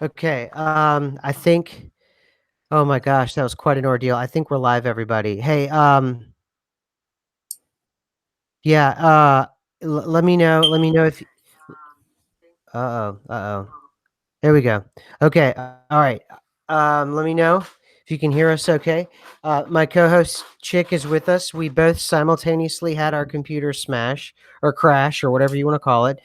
Okay. I think. Oh my gosh, that was quite an ordeal. I think we're live, everybody. Hey, yeah. Let me know. Let me know if. Uh oh. Uh oh. There we go. Okay. All right. Let me know if you can hear us. Okay. My co-host Chick is with us. We both simultaneously had our computer smash or crash or whatever you want to call it.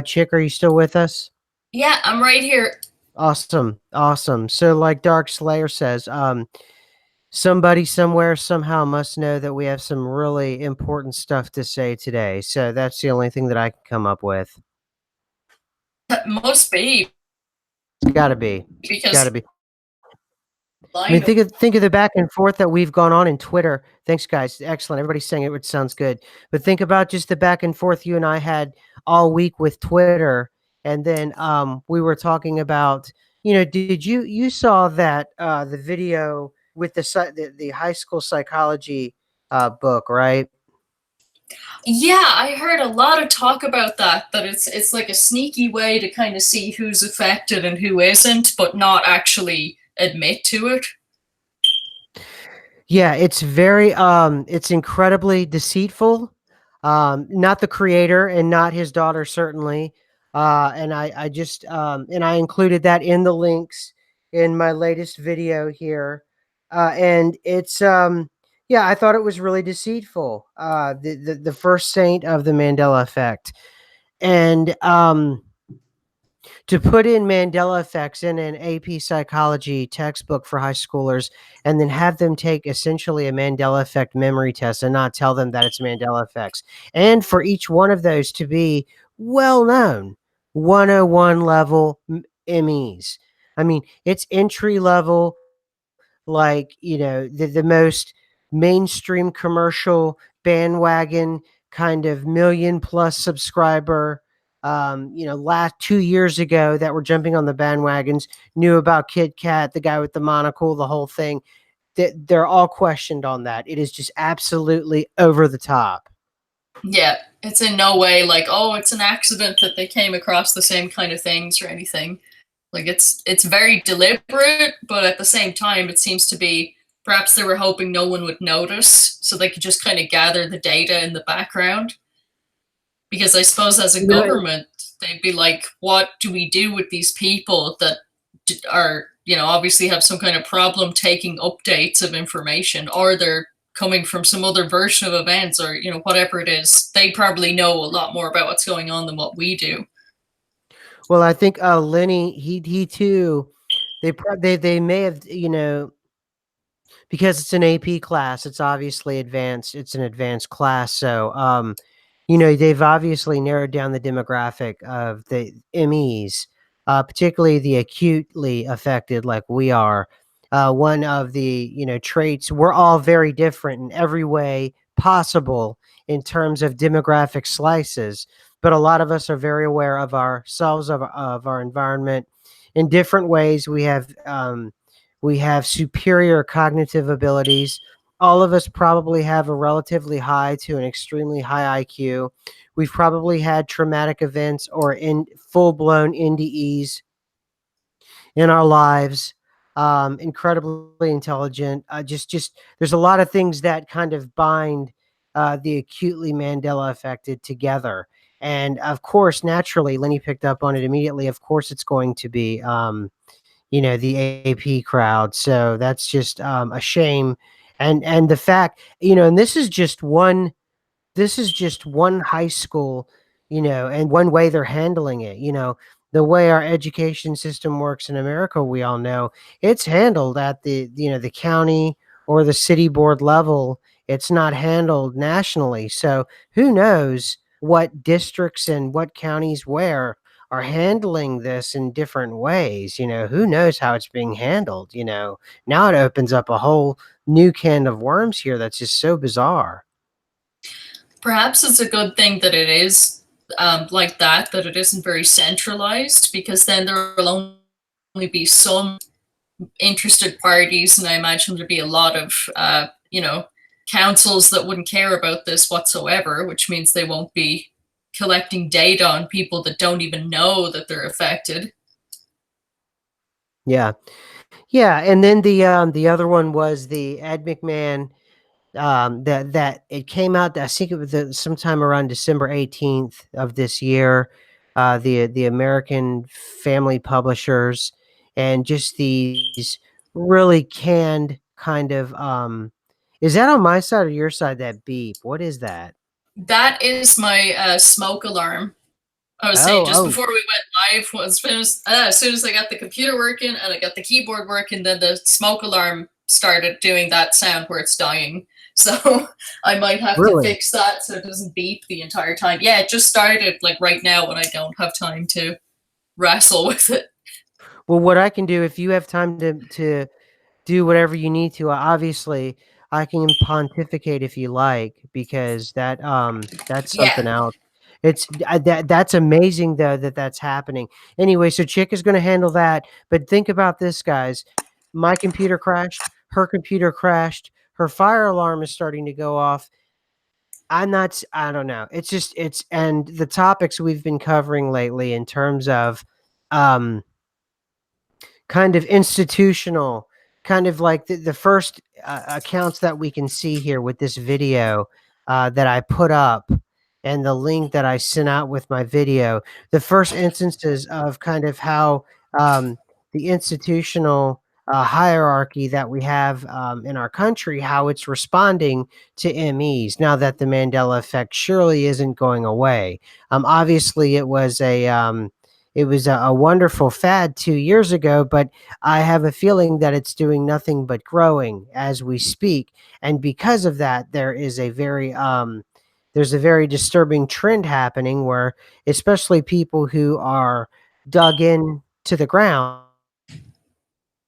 Chick, are you still with us? Yeah, I'm right here. Awesome. Awesome. So, like Dark Slayer says, somebody somewhere somehow must know that we have some really important stuff to say today. So that's the only thing that I can come up with. Must be It's got to be. It's got to because be. I mean, line think of the back and forth that we've gone on in Twitter. Thanks, guys. Excellent. Everybody's saying it, which sounds good. But think about just the back and forth you and I had all week with Twitter, and then we were talking about. Did you saw that the video with the high school psychology book, right? Yeah, I heard a lot of talk about that. That it's like a sneaky way to kind of see who's affected and who isn't, but not actually admit to it. Yeah, it's incredibly deceitful. Not the creator and not his daughter certainly. And I just and I included that in the links in my latest video here. And it's yeah, I thought it was really deceitful. The first saint of the Mandela effect. And to put in Mandela effects in an AP psychology textbook for high schoolers and then have them take essentially a Mandela effect memory test and not tell them that it's Mandela effects. And for each one of those to be well known 101 level MEs. I mean, it's entry level, like, the most mainstream commercial bandwagon kind of million plus subscriber last 2 years ago that were jumping on the bandwagons, knew about Kit Kat, the guy with the monocle, the whole thing. They're all questioned on that. It is just absolutely over the top. Yeah, it's in no way like, oh, it's an accident that they came across the same kind of things or anything. Like it's very deliberate, but at the same time, it seems to be perhaps they were hoping no one would notice, so they could just kind of gather the data in the background. Because I suppose as a You know, government, they'd be like, what do we do with these people that are, obviously have some kind of problem taking updates of information, or they're coming from some other version of events, or, whatever it is. They probably know a lot more about what's going on than what we do. well, I think Lenny, he too. They may have, because it's an AP class, it's obviously advanced. It's an advanced class, so they've obviously narrowed down the demographic of the MEs, particularly the acutely affected, like we are. One of the traits, we're all very different in every way possible in terms of demographic slices, but a lot of us are very aware of ourselves, of our environment in different ways. We have superior cognitive abilities. All of us probably have a relatively high to an extremely high IQ. We've probably had traumatic events or in full blown NDEs in our lives. Incredibly intelligent. Just there's a lot of things that kind of bind the acutely Mandela affected together. And of course, naturally, Lenny picked up on it immediately. Of course, it's going to be the AP crowd. So that's just a shame. And the fact, and this is just one high school, and one way they're handling it. The way our education system works in America, we all know it's handled at the county or the city board level. It's not handled nationally. So who knows what districts and what counties where are handling this in different ways. Who knows how it's being handled. Now it opens up a whole new can of worms here that's just so bizarre. Perhaps it's a good thing that it is like that it isn't very centralized, because then there will only be some interested parties, and I imagine there'd be a lot of, councils that wouldn't care about this whatsoever, which means they won't be collecting data on people that don't even know that they're affected. Yeah. Yeah, and then the other one was the Ed McMahon, that it came out, I think it was sometime around December 18th of this year, the American Family Publishers, and just these really canned kind of, is that on my side or your side, that beep? What is that? That is my smoke alarm. I was saying Oh, just oh, before we went live, was finished, as soon as I got the computer working and I got the keyboard working, then the smoke alarm started doing that sound where it's dying. So I might have to really? fix that so it doesn't beep the entire time. Yeah, it just started like right now when I don't have time to wrestle with it. Well, what I can do, if you have time to do whatever you need to. Obviously, I can pontificate if you like, because that's Yeah. something else. That's amazing though that that's happening. Anyway, so Chick is going to handle that, but think about this, guys. My computer crashed, her computer crashed, her fire alarm is starting to go off. I don't know. It's just and the topics we've been covering lately in terms of um kind of institutional, kind of like the first accounts that we can see here with this video that I put up, and the link that I sent out with my video. The first instances of kind of how um, the institutional hierarchy that we have in our country, how it's responding to MEs now that the Mandela effect surely isn't going away. Obviously, it was a wonderful fad 2 years ago, but I have a feeling that it's doing nothing but growing as we speak. And because of that, there's a very disturbing trend happening where, especially people who are dug in to the ground,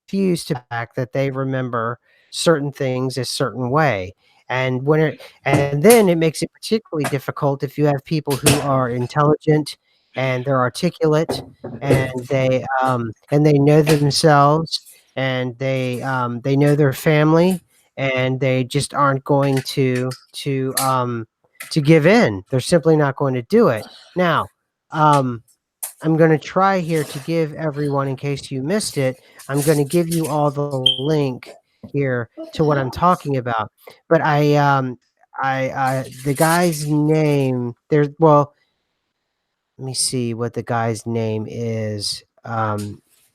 refuse to back that they remember certain things a certain way. And then it makes it particularly difficult if you have people who are intelligent and they're articulate, and they know themselves, and they know their family, and they just aren't going to give in. They're simply not going to do it. Now, um I'm going to try here to give everyone, in case you missed it, I'm going to give you all the link here What the to what I'm hell? talking about. But the guy's name there. Well, let me see what the guy's name is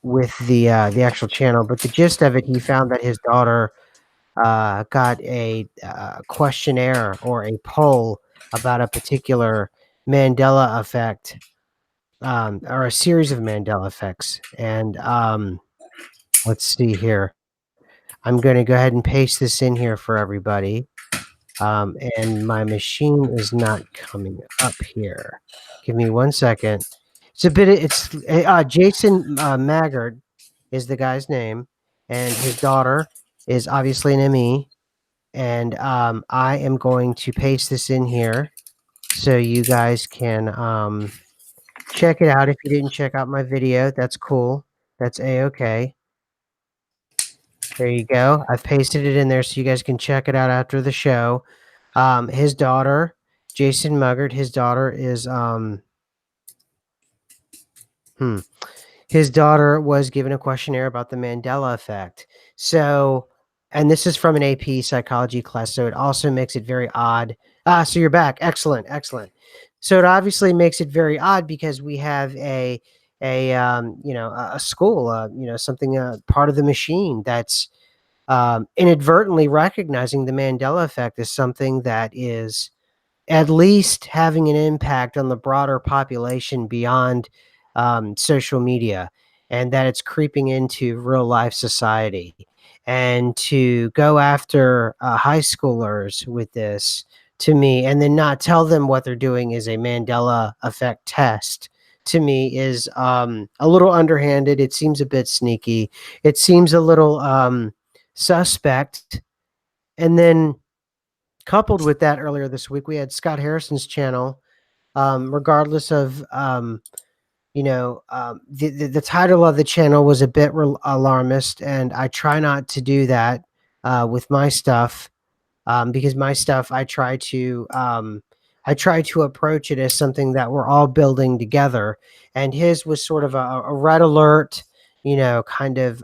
with the actual channel. But the gist of it, he found that his daughter got a questionnaire or a poll about a particular Mandela effect, or a series of Mandela effects. And let's see here. I'm going to go ahead and paste this in here for everybody. And my machine is not coming up here. Give me 1 second. Jason Maggard is the guy's name, and his daughter is obviously an ME. And I am going to paste this in here so you guys can check it out. If you didn't check out my video, that's cool. That's a-okay. There you go. I've pasted it in there so you guys can check it out after the show. His daughter, Jason Muggart, his daughter is hmm, his daughter was given a questionnaire about the Mandela effect. So, and this is from an AP psychology class, so it also makes it very odd. So you're back. Excellent, excellent. So it obviously makes it very odd because we have a school, something, part of the machine that's inadvertently recognizing the Mandela effect as something that is at least having an impact on the broader population beyond social media, and that it's creeping into real life society. And to go after high schoolers with this, to me, and then not tell them what they're doing is a Mandela effect test, to me is a little underhanded. It seems a bit sneaky. It seems a little suspect. And then, coupled with that, earlier this week, we had Scott Harrison's channel. Regardless of the title of the channel was a bit alarmist, and I try not to do that with my stuff, because my stuff I try to approach it as something that we're all building together, and his was sort of a red alert, kind of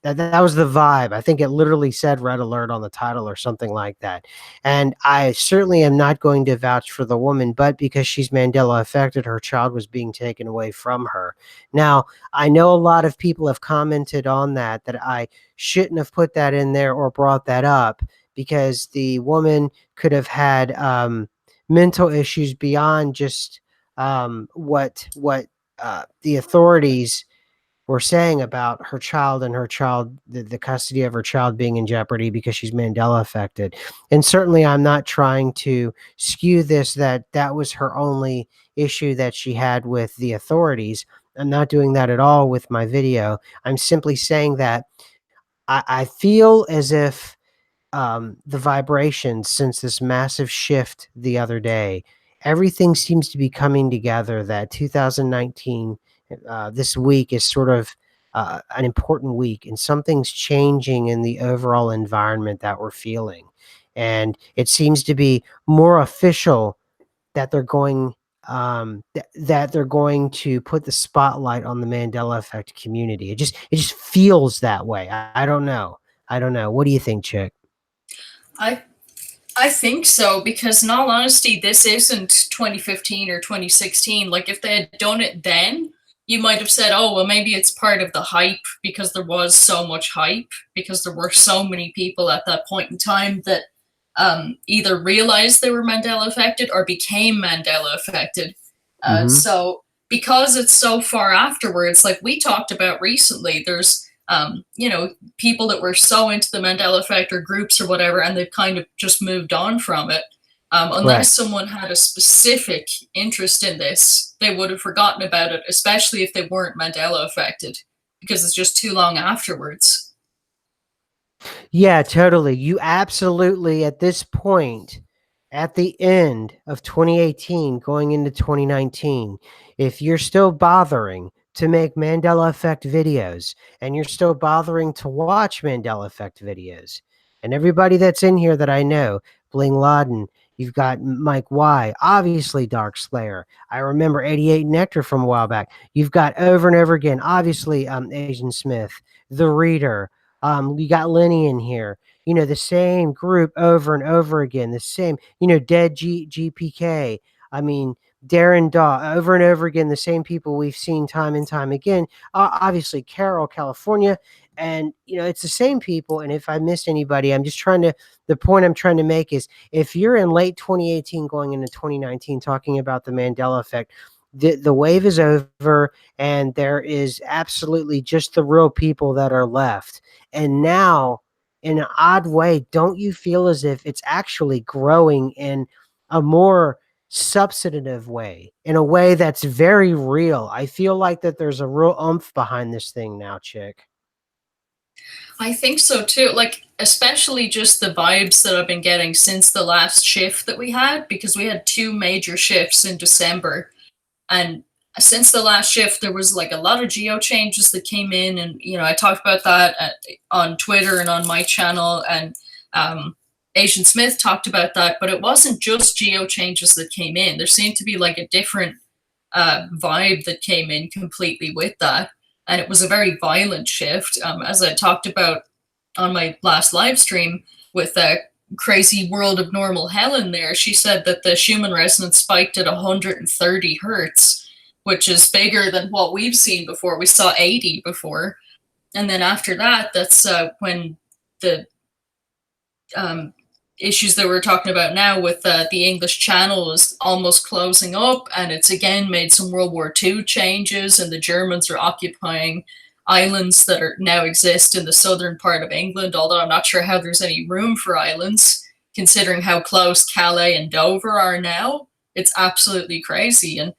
that was the vibe. I think it literally said red alert on the title or something like that. And I certainly am not going to vouch for the woman, but because she's Mandela affected, her child was being taken away from her. Now, I know a lot of people have commented on that I shouldn't have put that in there or brought that up because the woman could have had mental issues beyond just what the authorities were saying about her child and the custody of her child being in jeopardy because she's Mandela affected. And certainly I'm not trying to skew this that was her only issue that she had with the authorities. I'm not doing that at all with my video. I'm simply saying that I feel as if the vibrations since this massive shift the other day, everything seems to be coming together. That 2019, this week is sort of an important week, and something's changing in the overall environment that we're feeling. And it seems to be more official that that they're going to put the spotlight on the Mandela effect community. It just feels that way. I don't know. I don't know. What do you think, Chick? I I think so because in all honesty, this isn't 2015 or 2016. Like if they had done it then, you might have said, "Oh, well, maybe it's part of the hype because there was so much hype because there were so many people at that point in time that either realized they were Mandela affected or became Mandela affected." Mhm. So because it's so far afterwards, like we talked about recently, there's people that were so into the Mandela effect or groups or whatever, and they've kind of just moved on from it. Unless Correct. someone had a specific interest in this, they would have forgotten about it, especially if they weren't Mandela affected, because it's just too long afterwards. Yeah, totally. You absolutely, at this point, at the end of 2018, going into 2019, if you're still bothering to make Mandela Effect videos and you're still bothering to watch Mandela Effect videos, and everybody that's in here that I know, Bling Laden, you've got Mike Y, obviously Dark Slayer. I remember 88 Nectar from a while back. You've got over and over again, obviously, Asian Smith, The Reader. We got Lenny in here. The same group over and over again. The same, Dead GPK. I mean, Darren Daw over and over again. The same people we've seen time and time again. Obviously, Carol, California, and it's the same people. And if I missed anybody, I'm just trying to. The point I'm trying to make is, if you're in late 2018, going into 2019, talking about the Mandela effect, the wave is over, and there is absolutely just the real people that are left. And now, in an odd way, don't you feel as if it's actually growing in a more substantive way, in a way that's very real? I feel like that there's a real oomph behind this thing now, Chick. I think so too. Like, especially just the vibes that I've been getting since the last shift that we had, because we had two major shifts in December. And since the last shift, there was like a lot of geo changes that came in, and I talked about that on Twitter and on my channel, and Asian Smith talked about that. But it wasn't just geo changes that came in. There seemed to be like a different vibe that came in completely with that, and it was a very violent shift. As I talked about on my last live stream with crazy world of normal Helen there, she said that the Schumann resonance spiked at 130 hertz, which is bigger than what we've seen before. We saw 80 before. And then after that, that's when the um, issues that we're talking about now with the English Channel is almost closing up, and it's again made some World War II changes, and the Germans are occupying islands that are now exist in the southern part of England, although I'm not sure how there's any room for islands, considering how close Calais and Dover are now. It's absolutely crazy. And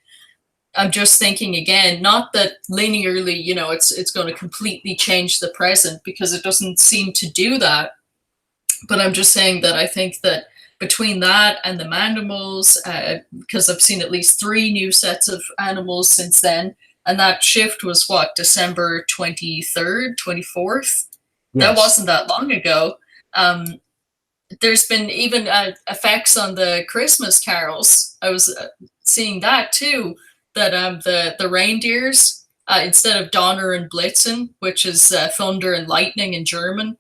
I'm just thinking again, not that linearly, it's going to completely change the present, because it doesn't seem to do that, but I'm just saying that I think that between that and the manimals, because I've seen at least three new sets of animals since then, and that shift was what, December 23rd, 24th? That Yes. wasn't that long ago. Um, there's been even effects on the Christmas carols. I was seeing that too, that the reindeers instead of Donner and Blitzen, which is thunder and lightning in German,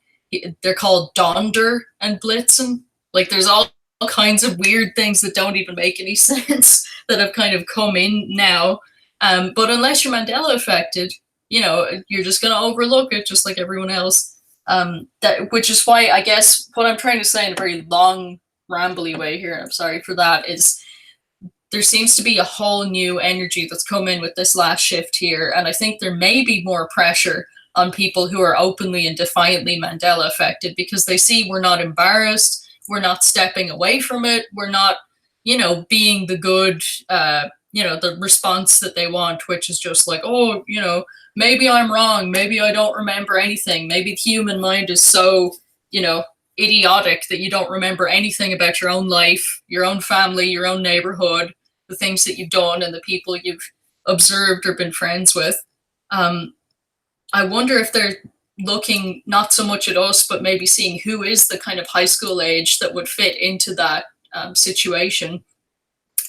they're called Donder and Blitzen. Like there's all kinds of weird things that don't even make any sense that have kind of come in now. But unless you're Mandela affected, you're just going to overlook it just like everyone else. Which is why I guess what I'm trying to say in a very long, rambly way here, I'm sorry for that, is there seems to be a whole new energy that's come in with this last shift here. And I think there may be more pressure on people who are openly and defiantly Mandela affected because they see we're not embarrassed, we're not stepping away from it, we're not, being the good, the response that they want, which is just like, oh, maybe I'm wrong, maybe I don't remember anything, maybe the human mind is so, idiotic that you don't remember anything about your own life, your own family, your own neighborhood, the things that you've done and the people you've observed or been friends with. I wonder if they're looking not so much at us, but maybe seeing who is the kind of high school age that would fit into that situation.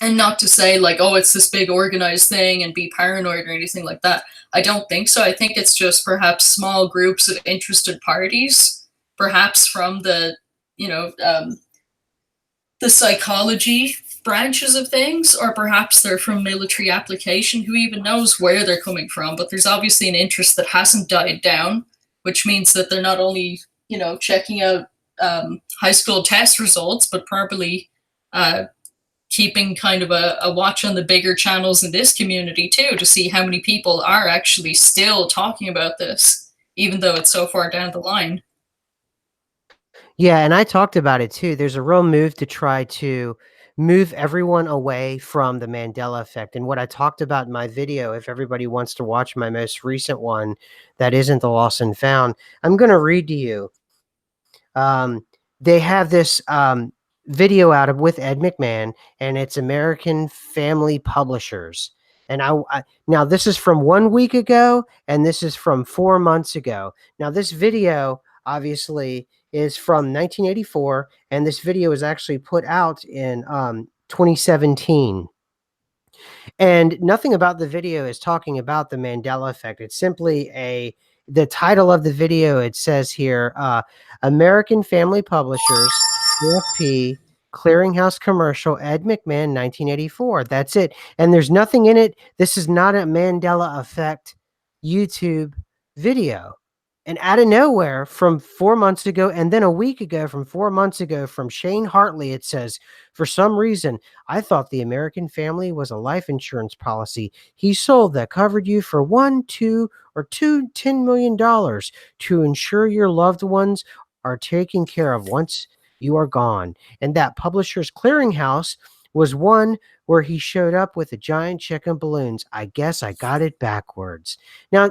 And not to say like, oh, it's this big organized thing and be paranoid or anything like that. I don't think so. I think it's just perhaps small groups of interested parties, perhaps from the, the psychology branches of things, or perhaps they're from military application, who even knows where they're coming from. But there's obviously an interest that hasn't died down, which means that they're not only, checking out high school test results, but probably keeping kind of a watch on the bigger channels in this community too, to see how many people are actually still talking about this, even though it's so far down the line. Yeah, and I talked about it too. There's a real move to try to move everyone away from the Mandela effect. And what I talked about in my video, if everybody wants to watch my most recent one that isn't the lost and found, I'm going to read to you. They have this video out of with Ed McMahon, and it's American Family Publishers. And now this is from 1 week ago, and this is from 4 months ago. Now this video obviously is from 1984, and this video was actually put out in 2017. And nothing about the video is talking about the Mandela effect. It's simply the title of the video. It says here, American Family Publishers, AFP, Clearinghouse Commercial, Ed McMahon, 1984. That's it. And there's nothing in it. This is not a Mandela effect YouTube video. And out of nowhere, from 4 months ago, and then a week ago, from 4 months ago, from Shane Hartley, it says, for some reason, I thought the American Family was a life insurance policy he sold that covered you for $1, $2, or $10 million to ensure your loved ones are taken care of once you are gone. And that Publishers Clearinghouse was one where he showed up with a giant check and balloons. I guess I got it backwards. Now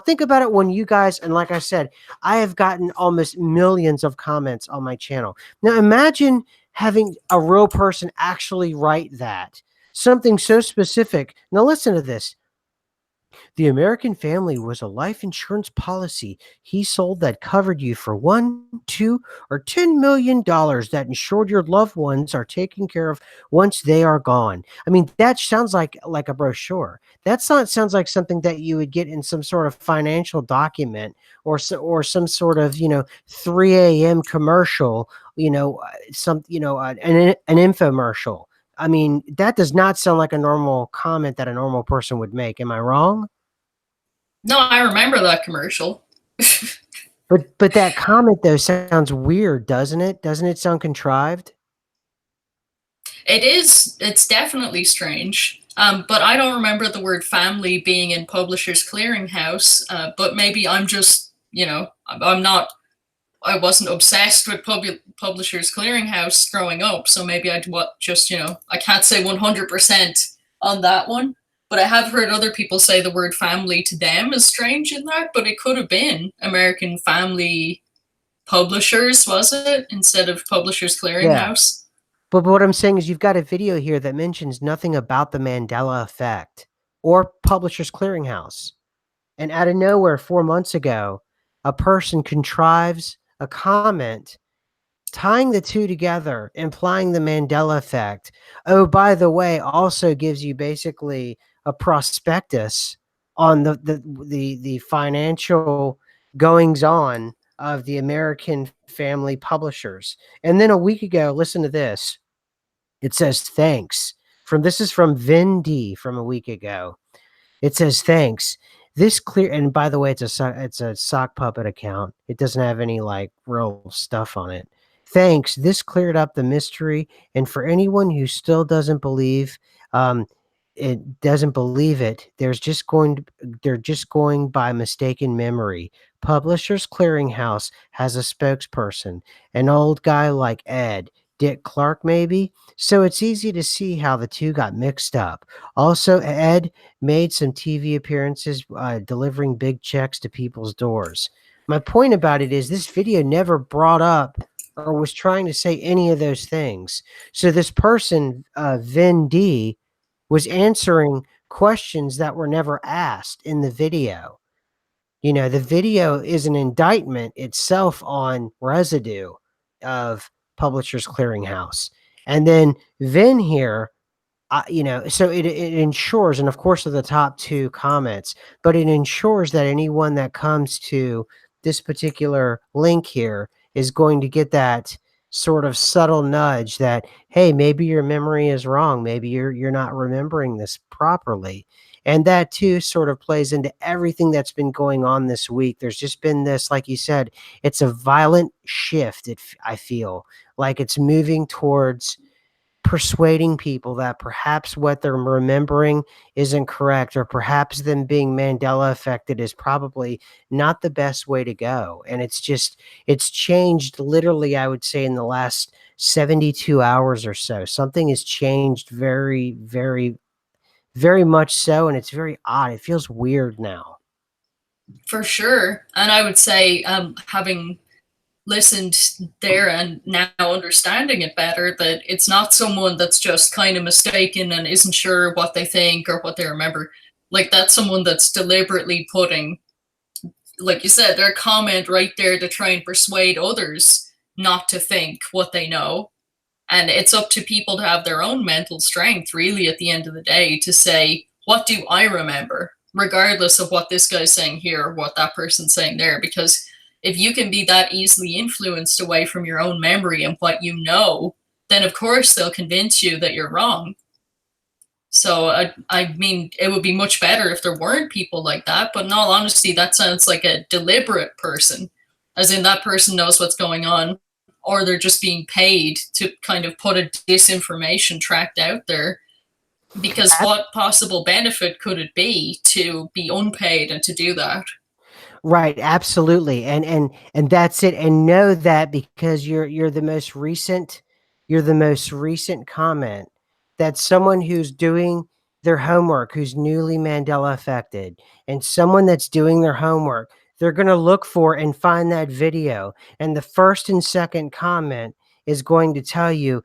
think about it when you guys, and like I said, I have gotten almost millions of comments on my channel. Now imagine having a real person actually write that. Something so specific. Now listen to this. The American Family was a life insurance policy he sold that covered you for $1, $2, or $10 million that ensured your loved ones are taken care of once they are gone. I mean, that sounds like a brochure. Sounds like something that you would get in some sort of financial document or some sort of 3 a.m. commercial. An infomercial. I mean, that does not sound like a normal comment that a normal person would make. Am I wrong? No, I remember that commercial. But that comment though sounds weird, doesn't it? Doesn't it sound contrived? It is. It's definitely strange. But I don't remember the word family being in Publishers Clearinghouse. But maybe I'm just, I wasn't obsessed with Publishers Clearinghouse growing up. So maybe I can't say 100% on that one. But I have heard other people say the word family to them is strange in that, but it could have been American Family Publishers, was it? Instead of Publishers Clearinghouse. Yeah. But what I'm saying is you've got a video here that mentions nothing about the Mandela effect or Publishers Clearinghouse. And out of nowhere, 4 months ago, a person contrives a comment tying the two together, implying the Mandela effect. Oh, by the way, also gives you basically a prospectus on the financial goings on of the American family publishers. And then a week ago, listen to this. It says thanks from this is from Vin D from a week ago. It says thanks. This clear and by the way, it's a sock puppet account. It doesn't have any like real stuff on it. Thanks. This cleared up the mystery. And for anyone who still doesn't believe, um, it doesn't believe it. They're just going by mistaken memory. Publishers Clearinghouse has a spokesperson, an old guy like Ed, Dick Clark maybe. So it's easy to see how the two got mixed up. Also, Ed made some TV appearances, delivering big checks to people's doors. My point about it is this video never brought up or was trying to say any of those things. So this person, Vin D, was answering questions that were never asked in the video. You know, the video is an indictment itself on residue of Publishers Clearinghouse. And then Vin here, you know, so it ensures, and of course, are the top two comments, but it ensures that anyone that comes to this particular link here is going to get that sort of subtle nudge that, hey, maybe your memory is wrong, maybe you're not remembering this properly. And that too sort of plays into everything that's been going on this week. There's just been this, like you said, it's a violent shift. I feel like it's moving towards persuading people that perhaps what they're remembering isn't correct, or perhaps them being Mandela affected is probably not the best way to go. And it's changed literally, I would say, in the last 72 hours or so. Something has changed very, very, very much so. And it's very odd. It feels weird now. For sure. And I would say, having listened there and now understanding it better, that it's not someone that's just kind of mistaken and isn't sure what they think or what they remember. Like, that's someone that's deliberately putting, like you said, their comment right there to try and persuade others not to think what they know. And it's up to people to have their own mental strength, really, at the end of the day, to say, what do I remember, regardless of what this guy's saying here or what that person's saying there. Because if you can be that easily influenced away from your own memory and what you know, then of course they'll convince you that you're wrong. So, I mean, it would be much better if there weren't people like that. But in all honesty, that sounds like a deliberate person, as in that person knows what's going on, or they're just being paid to kind of put a disinformation tract out there. Because what possible benefit could it be to be unpaid and to do that? Right, absolutely. And that's it. And know that because you're the most recent comment, that someone who's doing their homework, who's newly Mandela affected, and someone that's doing their homework, they're going to look for and find that video. And the first and second comment is going to tell you,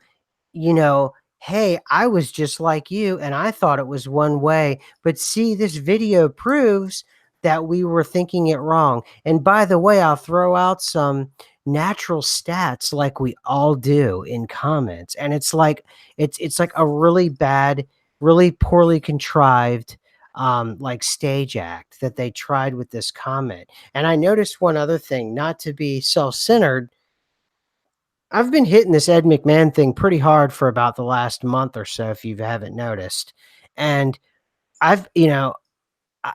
you know, hey, I was just like you and I thought it was one way. But see, this video proves that we were thinking it wrong. And by the way, I'll throw out some natural stats like we all do in comments. And it's like a really bad, really poorly contrived like stage act that they tried with this comment. And I noticed one other thing, not to be self-centered. I've been hitting this Ed McMahon thing pretty hard for about the last month or so, if you haven't noticed. And I've, you know,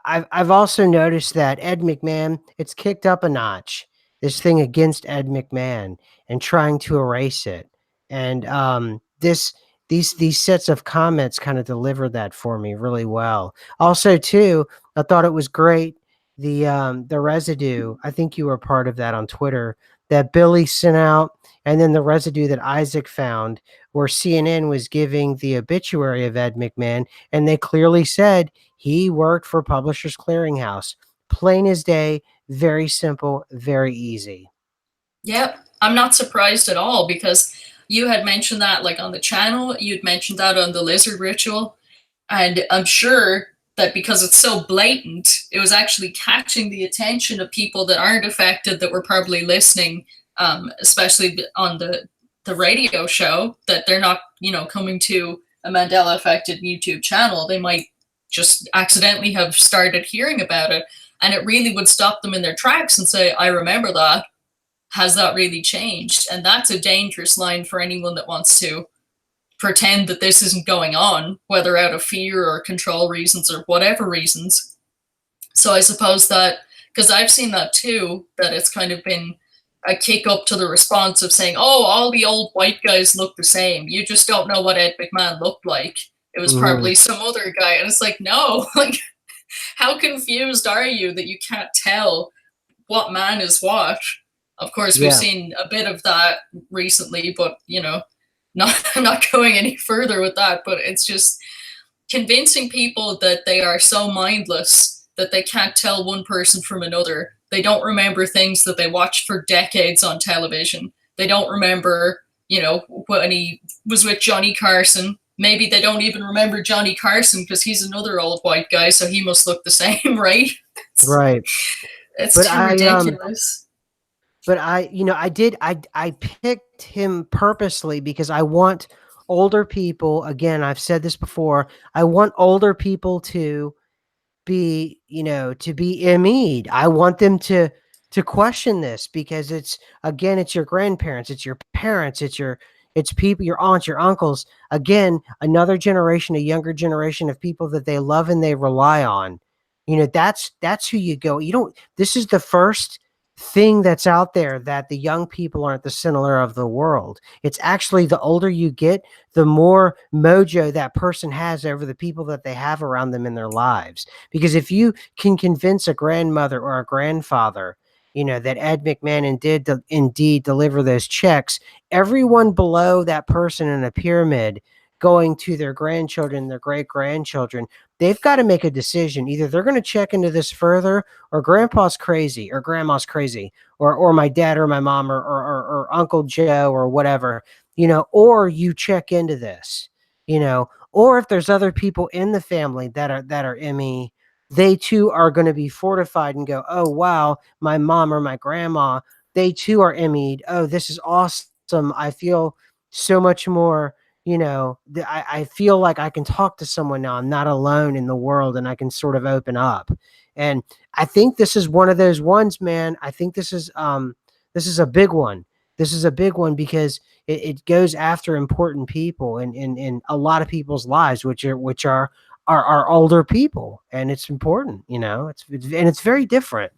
I've also noticed that Ed McMahon, it's kicked up a notch. This thing against Ed McMahon and trying to erase it. And these sets of comments kind of delivered that for me really well. Also, too, I thought it was great. The residue, I think you were part of that on Twitter, that Billy sent out, and then the residue that Isaac found, where CNN was giving the obituary of Ed McMahon, and they clearly said he worked for Publishers Clearinghouse. Plain as day, very simple, very easy. Yep, I'm not surprised at all, because you had mentioned that, like, on the channel, you'd mentioned that on the lizard ritual, and I'm sure that because it's so blatant, it was actually catching the attention of people that aren't affected, that were probably listening, especially on the radio show, that they're not, coming to a Mandela affected YouTube channel. They might just accidentally have started hearing about it. And it really would stop them in their tracks and say, I remember that. Has that really changed? And that's a dangerous line for anyone that wants to pretend that this isn't going on, whether out of fear or control reasons or whatever reasons. So I suppose that, because I've seen that too, that it's kind of been a kick up to the response of saying, oh, all the old white guys look the same. You just don't know what Ed McMahon looked like. It was Mhm. probably some other guy. And it's like, no, like, how confused are you that you can't tell what man is what? Of course, we've Yeah. seen a bit of that recently, but not going any further with that. But it's just convincing people that they are so mindless that they can't tell one person from another. They don't remember things that they watched for decades on television. They don't remember, when he was with Johnny Carson. Maybe they don't even remember Johnny Carson because he's another old white guy, so he must look the same, right? it's, Right. it's But too I ridiculous. but I picked him purposely because I want older people, again, I've said this before, I want older people to be ME'd. I want them to question this because it's your grandparents, it's your parents, it's people, your aunts, your uncles. Again, another generation, a younger generation of people that they love and they rely on. That's who you go. You don't This is the first thing that's out there, that the young people aren't the center of the world. It's actually, the older you get, the more mojo that person has over the people that they have around them in their lives. Because if you can convince a grandmother or a grandfather, that Ed McMahon indeed deliver those checks, everyone below that person in a pyramid going to their grandchildren, their great grandchildren, they've got to make a decision. Either they're going to check into this further, or grandpa's crazy, or grandma's crazy, or my dad or my mom, or Uncle Joe or whatever, or you check into this, or if there's other people in the family that are ME, they too are going to be fortified and go, oh wow, my mom or my grandma, they too are ME'd. Oh, this is awesome. I feel so much more, I feel like I can talk to someone now. I'm not alone in the world, and I can sort of open up. And I think this is one of those ones, man. I think this is a big one. This is a big one because it goes after important people in a lot of people's lives, which are older people, and it's important. It's very different.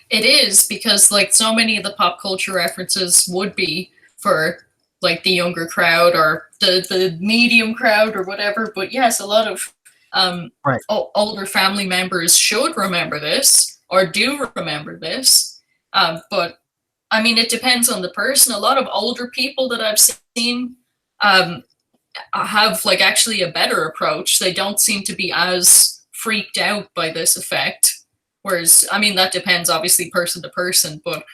It is, because like so many of the pop culture references would be for like the younger crowd or the medium crowd or whatever. But yes, a lot of Right. older family members should remember this or do remember this. But I mean, it depends on the person. A lot of older people that I've seen um, have like actually a better approach. They don't seem to be as freaked out by this effect. Whereas, I mean, that depends obviously person to person, but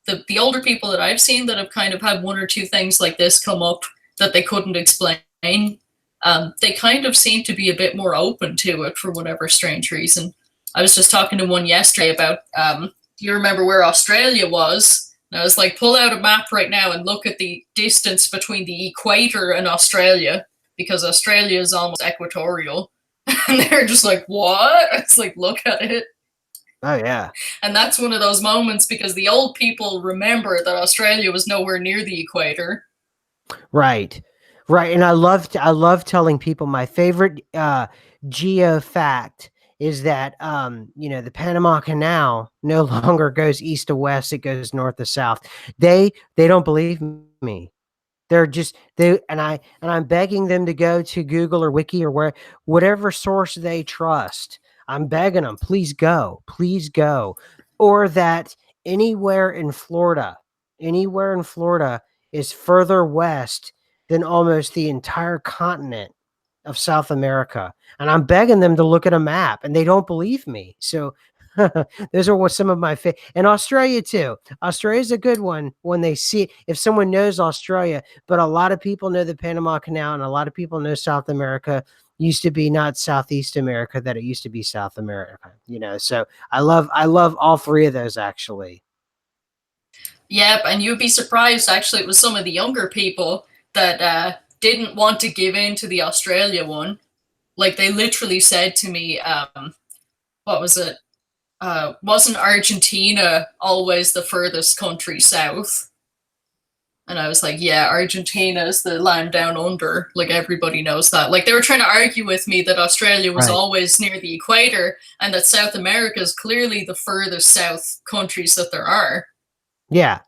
the older people that I've seen that have kind of had one or two things like this come up that they couldn't explain, they kind of seem to be a bit more open to it for whatever strange reason. I was just talking to one yesterday about, do you remember where Australia was? And I was like, pull out a map right now and look at the distance between the equator and Australia, because Australia is almost equatorial. And they're just like, what? It's like, look at it. Oh yeah. And that's one of those moments because the old people remember that Australia was nowhere near the equator. Right. Right. And I love telling people my favorite geo fact is that the Panama Canal no longer goes east to west, it goes north to south. They don't believe me. They're just they and I'm begging them to go to Google or Wiki or whatever source they trust. I'm begging them, please go. Or that anywhere in Florida, anywhere in Florida is further west than almost the entire continent of South America. And I'm begging them to look at a map, and they don't believe me. So those are what some of my and Australia too. Australia's a good one when they see, if someone knows Australia, but a lot of people know the Panama Canal, and a lot of people know South America used to be not Southeast America, that it used to be South America, So I love all three of those actually. Yep, and you'd be surprised actually it was some of the younger people that didn't want to give in to the Australia one. Like they literally said to me, what was it? Wasn't Argentina always the furthest country south? And I was like, yeah, Argentina is the land down under. Like everybody knows that. Like they were trying to argue with me that Australia was Right. always near the equator and that South America is clearly the furthest south countries that there are. Yeah.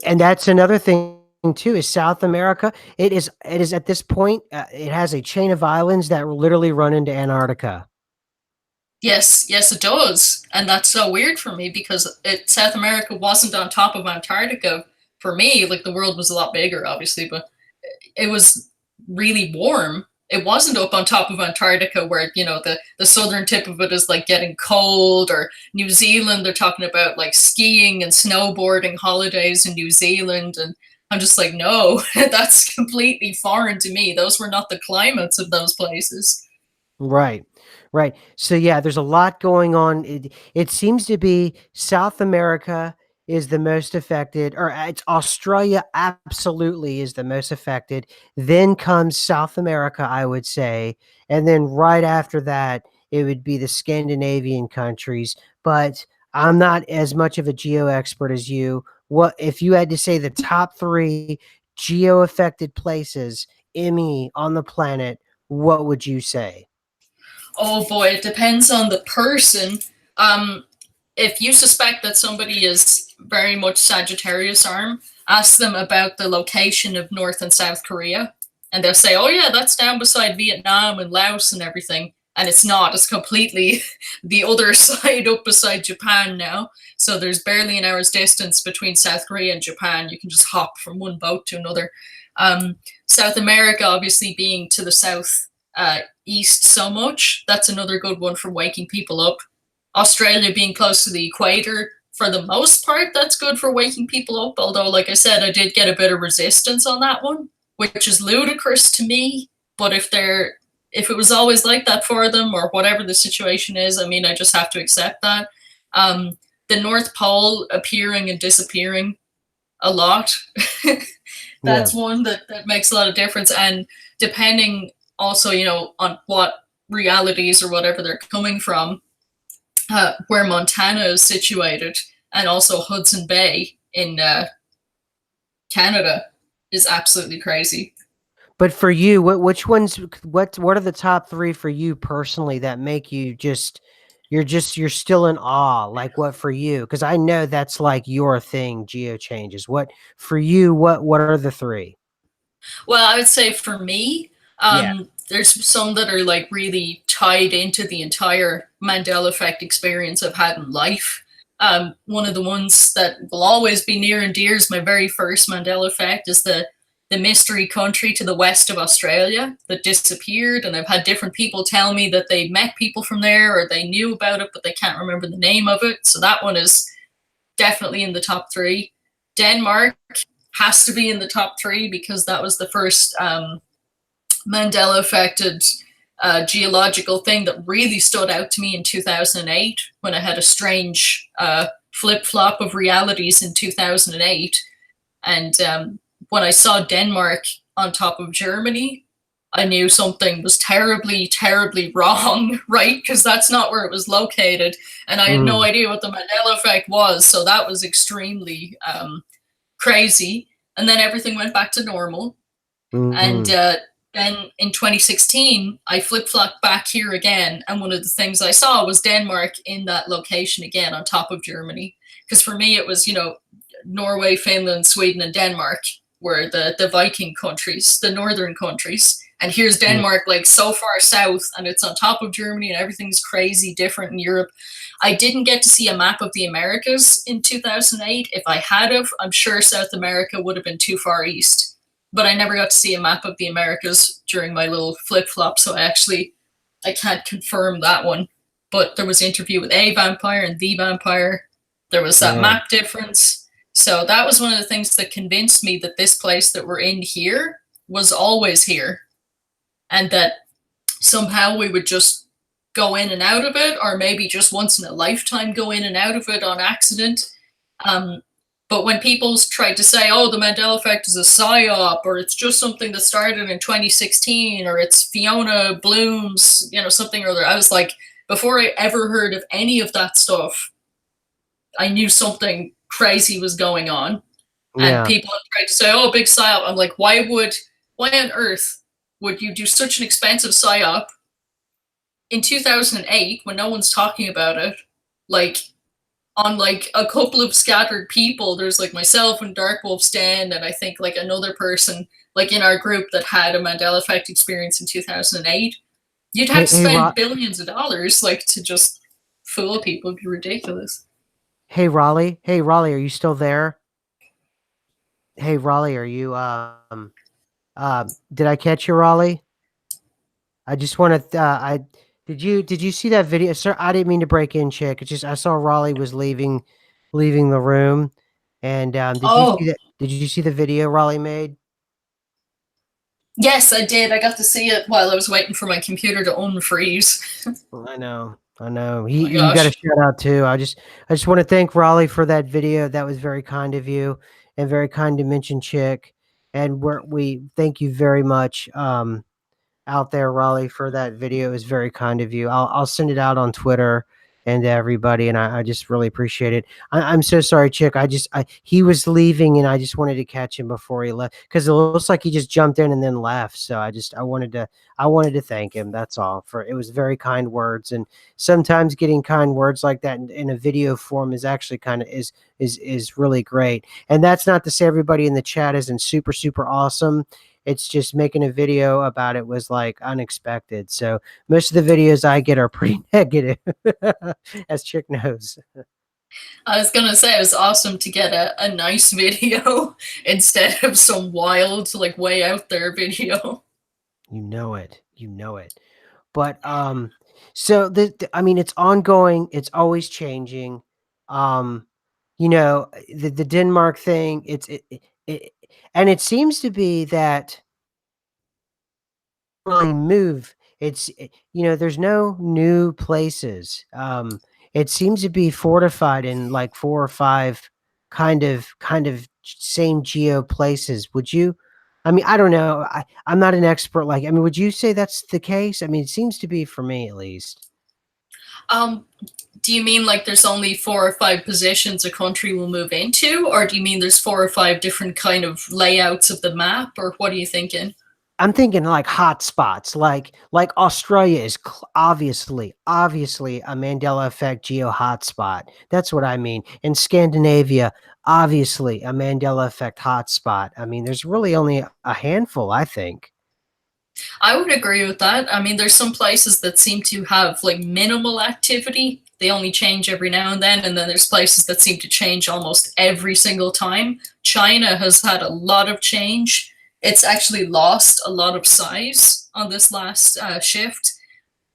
And that's another thing too is South America. It is at this point, it has a chain of islands that literally run into Antarctica. Yes, yes, it does, and that's so weird for me because South America wasn't on top of Antarctica for me. Like the world was a lot bigger, obviously, but it was really warm. It wasn't up on top of Antarctica where, the southern tip of it is like getting cold, or New Zealand, they're talking about like skiing and snowboarding holidays in New Zealand. And I'm just like, no, that's completely foreign to me. Those were not the climates of those places. Right. Right. So yeah, there's a lot going on. It seems to be South America is the most affected, or it's Australia absolutely is the most affected. Then comes South America, I would say. And then right after that, it would be the Scandinavian countries. But I'm not as much of a geo expert as you. What if you had to say the top three geo affected places, Emmy, on the planet, what would you say? Oh boy, it depends on the person. Um, if you suspect that somebody is very much Sagittarius arm, ask them about the location of North and South Korea. And they'll say, oh, yeah, that's down beside Vietnam and Laos and everything. And it's not, it's completely the other side up beside Japan now. So there's barely an hour's distance between South Korea and Japan. You can just hop from one boat to another. Um, South America, obviously, being to the south east so much, that's another good one for waking people up. Australia being close to the equator, for the most part, that's good for waking people up. Although, like I said, I did get a bit of resistance on that one, which is ludicrous to me. But if it was always like that for them, or whatever the situation is, I mean, I just have to accept that. Um, the North Pole appearing and disappearing a lot. Yeah. That's one that makes a lot of difference. And depending also, on what realities or whatever they're coming from, where Montana is situated, and also Hudson Bay in Canada is absolutely crazy. But for you, which ones what are the top 3 for you personally that make you you're still in awe? Like what for you? Because I know that's like your thing, geo changes. What for you, what are the 3? Well, I would say for me, Yeah. there's some that are like really tied into the entire Mandela effect experience I've had in life. One of the ones that will always be near and dear is my very first Mandela effect is the mystery country to the west of Australia that disappeared. And I've had different people tell me that they met people from there or they knew about it, but they can't remember the name of it. So that one is definitely in the top three. Denmark has to be in the top three because that was the first Mandela affected geological thing that really stood out to me in 2008 when I had a strange flip flop of realities in 2008. And when I saw Denmark on top of Germany, I knew something was terribly, terribly wrong, right? Because that's not where it was located. And I had no Mm, idea what the Mandela effect was. So that was extremely crazy. And then everything went back to normal. And mhm, then in 2016, I flip flopped back here again. And one of the things I saw was Denmark in that location again on top of Germany. Because for me, it was, Norway, Finland, Sweden, and Denmark were the Viking countries, the northern countries. And here's yeah, Denmark, like so far south, and it's on top of Germany, and everything's crazy different in Europe. I didn't get to see a map of the Americas in 2008. If I had of, I'm sure South America would have been too far east. But I never got to see a map of the Americas during my little flip flop, so I can't confirm that one. But there was an interview with a vampire and the vampire. There was that man. map difference. So that was one of the things that convinced me that this place that we're in here was always here, and that somehow we would just go in and out of it, or maybe just once in a lifetime go in and out of it on accident. Um, But when people tried to say, "Oh, the Mandela effect is a psyop," or it's just something that started in 2016, or it's Fiona Bloom's, something or other, I was like, before I ever heard of any of that stuff, I knew something crazy was going on. And Yeah. people have tried to say, "Oh, big psyop." I'm like, why on earth would you do such an expensive psyop in 2008 when no one's talking about it? Like, on like a couple of scattered people, there's like myself and Dark Wolf Stan, and I think like another person like in our group that had a Mandela effect experience in 2008. You'd have Hey, to hey, spend billions of dollars like to just fool people. It'd be ridiculous. hey, Raleigh. Hey, Raleigh, are you still there? Hey, Raleigh, are you, did I catch you, Raleigh? I just want to, did you see that video? Sir, I didn't mean to break in, chick. It's just, I saw Raleigh was leaving the room. And, did you see Oh, that? Did you see the video Raleigh made? yes, I did. I got to see it while I was waiting for my computer to unfreeze. I know. I know. Oh my You got a gosh. shout out too. I just want to thank Raleigh for that video. That was very kind of you and very kind to mention Chick. And we thank you very much. Out there, Raleigh, for that video. It was very kind of you. I'll send it out on Twitter and to everybody, and I just really appreciate it. I'm so sorry, Chick. He was leaving, and I just wanted to catch him before he left because it looks like he just jumped in and then left. So I wanted to thank him. That's all. For it was very kind words, and sometimes getting kind words like that in a video form is actually kind of is really great. And that's not to say everybody in the chat isn't super super awesome. It's just making a video about it was like unexpected. So most of the videos I get are pretty negative, as Chick knows. I was gonna say it was awesome to get a nice video instead of some wild, like way out there video. You know it. You know it. But so I mean, it's ongoing. It's always changing. Um, the Denmark thing. It and it seems to be that really move. There's no new places. It seems to be fortified in like 4 or 5 kind of same geo places. Would you I mean, I don't know. I'm not an expert I mean, would you say that's the case? I mean, it seems to be for me at least. Um, do you mean like there's only 4 or 5 positions a country will move into, or do you mean there's 4 or 5 different kind of layouts of the map, or what are you thinking? I'm thinking like hot spots, like Australia is obviously a Mandela effect geo hotspot. That's what I mean. In Scandinavia, obviously a Mandela effect hotspot. I mean, there's really only a handful, I think. I would agree with that. I mean, there's some places that seem to have like minimal activity. They only change every now and then there's places that seem to change almost every single time. China has had a lot of change. It's actually lost a lot of size on this last shift.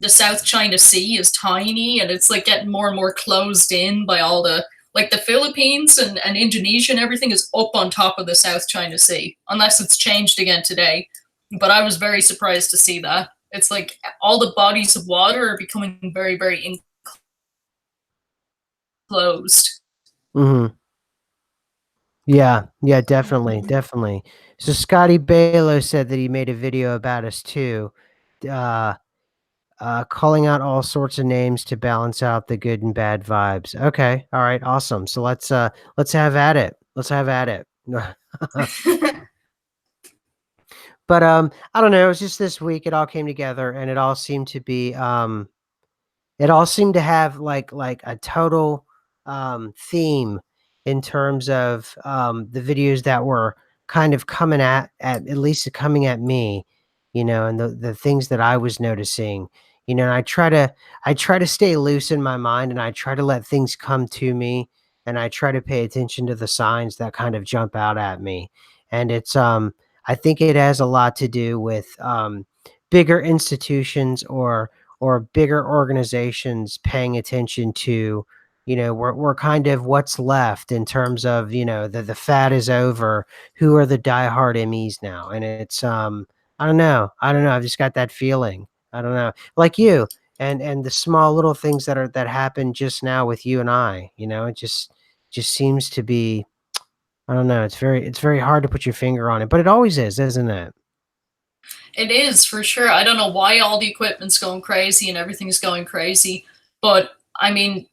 The South China Sea is tiny, and it's like getting more and more closed in by all the like the Philippines and Indonesia and everything is up on top of the South China Sea, unless it's changed again today. But I was very surprised to see that. It's like all the bodies of water are becoming very, very enclosed. Hmm. Yeah, yeah, definitely, definitely. So Scotty Balo said that he made a video about us too. Uh, calling out all sorts of names to balance out the good and bad vibes. Okay, all right, awesome. So let's have at it. Let's have at it. But I don't know. It was just this week. It all came together, and it all seemed to have like a total theme in terms of the videos that were kind of coming at least coming at me, and the things that I was noticing, and I try to stay loose in my mind, and I try to let things come to me, and I try to pay attention to the signs that kind of jump out at me. And it's I think it has a lot to do with bigger institutions or bigger organizations paying attention to, we're kind of what's left in terms of, the fad is over. Who are the diehard MEs now? And it's I don't know. I've just got that feeling. I don't know. Like you and the small little things that happened just now with you and I, it just seems to be I don't know. It's very hard to put your finger on it, but it always is, isn't it? It is for sure. I don't know why all the equipment's going crazy and everything's going crazy, but I mean,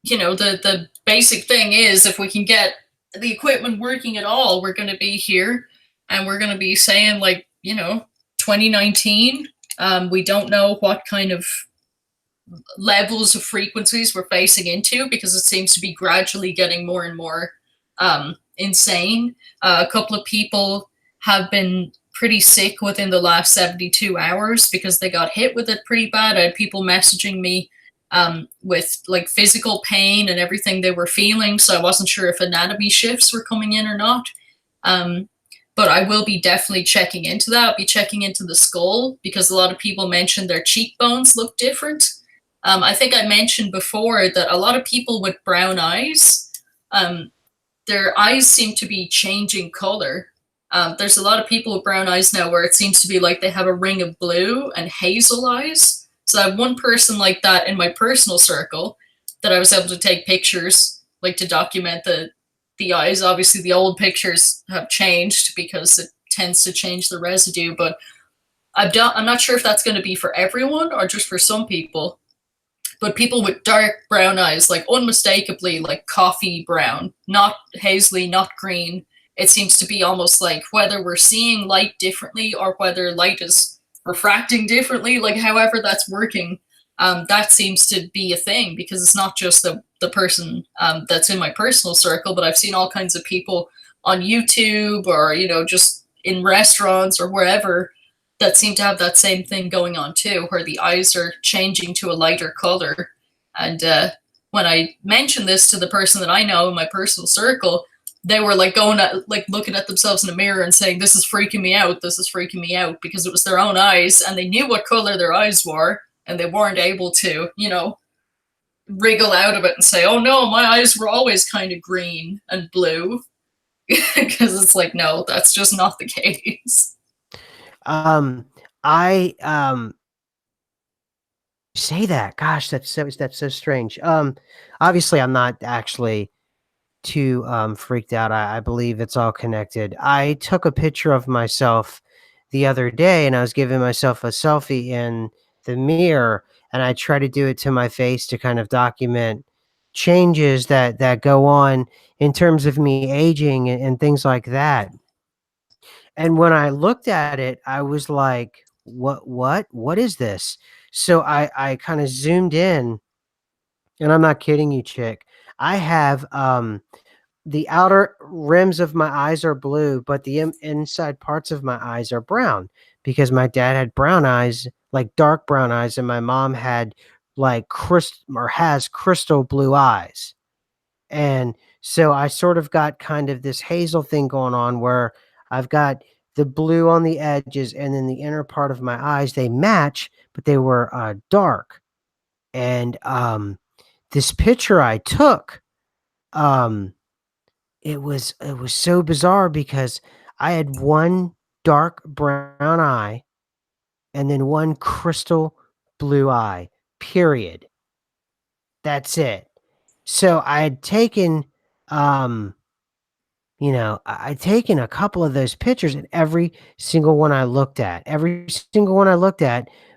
the basic thing is if we can get the equipment working at all, we're going to be here and we're going to be saying like, 2019. We don't know what kind of levels of frequencies we're facing into because it seems to be gradually getting more and more insane. A couple of people have been pretty sick within the last 72 hours because they got hit with it pretty bad. I had people messaging me with like physical pain and everything they were feeling. So I wasn't sure if anatomy shifts were coming in or not. Um, but I will be definitely checking into that. I'll be checking into the skull because a lot of people mentioned their cheekbones look different. I think I mentioned before that a lot of people with brown eyes, um, their eyes seem to be changing color. There's a lot of people with brown eyes now where it seems to be like they have a ring of blue and hazel eyes. So I have one person like that in my personal circle that I was able to take pictures, like to document the eyes. Obviously, the old pictures have changed because it tends to change the residue, but I'm not sure if that's going to be for everyone or just for some people. But people with dark brown eyes, like unmistakably like coffee brown, not hazily, not green. It seems to be almost like whether we're seeing light differently or whether light is refracting differently, like however that's working. That seems to be a thing because it's not just the person that's in my personal circle, but I've seen all kinds of people on YouTube or, just in restaurants or wherever that seem to have that same thing going on too, where the eyes are changing to a lighter color. And when I mentioned this to the person that I know in my personal circle, they were like going at like looking at themselves in the mirror and saying, "This is freaking me out. This is freaking me out," because it was their own eyes and they knew what color their eyes were, and they weren't able to, wriggle out of it and say, "Oh no, my eyes were always kind of green and blue," because it's like, no, that's just not the case. Um, I say that. Gosh, that's so strange. Obviously, I'm not actually too freaked out. I believe it's all connected. I took a picture of myself the other day, and I was giving myself a selfie in the mirror, and I try to do it to my face to kind of document changes that go on in terms of me aging and things like that. And when I looked at it, I was like, what is this?" So I kind of zoomed in, and I'm not kidding you, chick. I have the outer rims of my eyes are blue, but the inside parts of my eyes are brown because my dad had brown eyes, like dark brown eyes, and my mom had like has crystal blue eyes. And so I sort of got kind of this hazel thing going on where I've got the blue on the edges and then the inner part of my eyes, they match, but they were dark. And this picture I took, um, it was so bizarre because I had one dark brown eye and then one crystal blue eye, period. That's it. So I had taken, um, I'd taken a couple of those pictures, and every single one I looked at,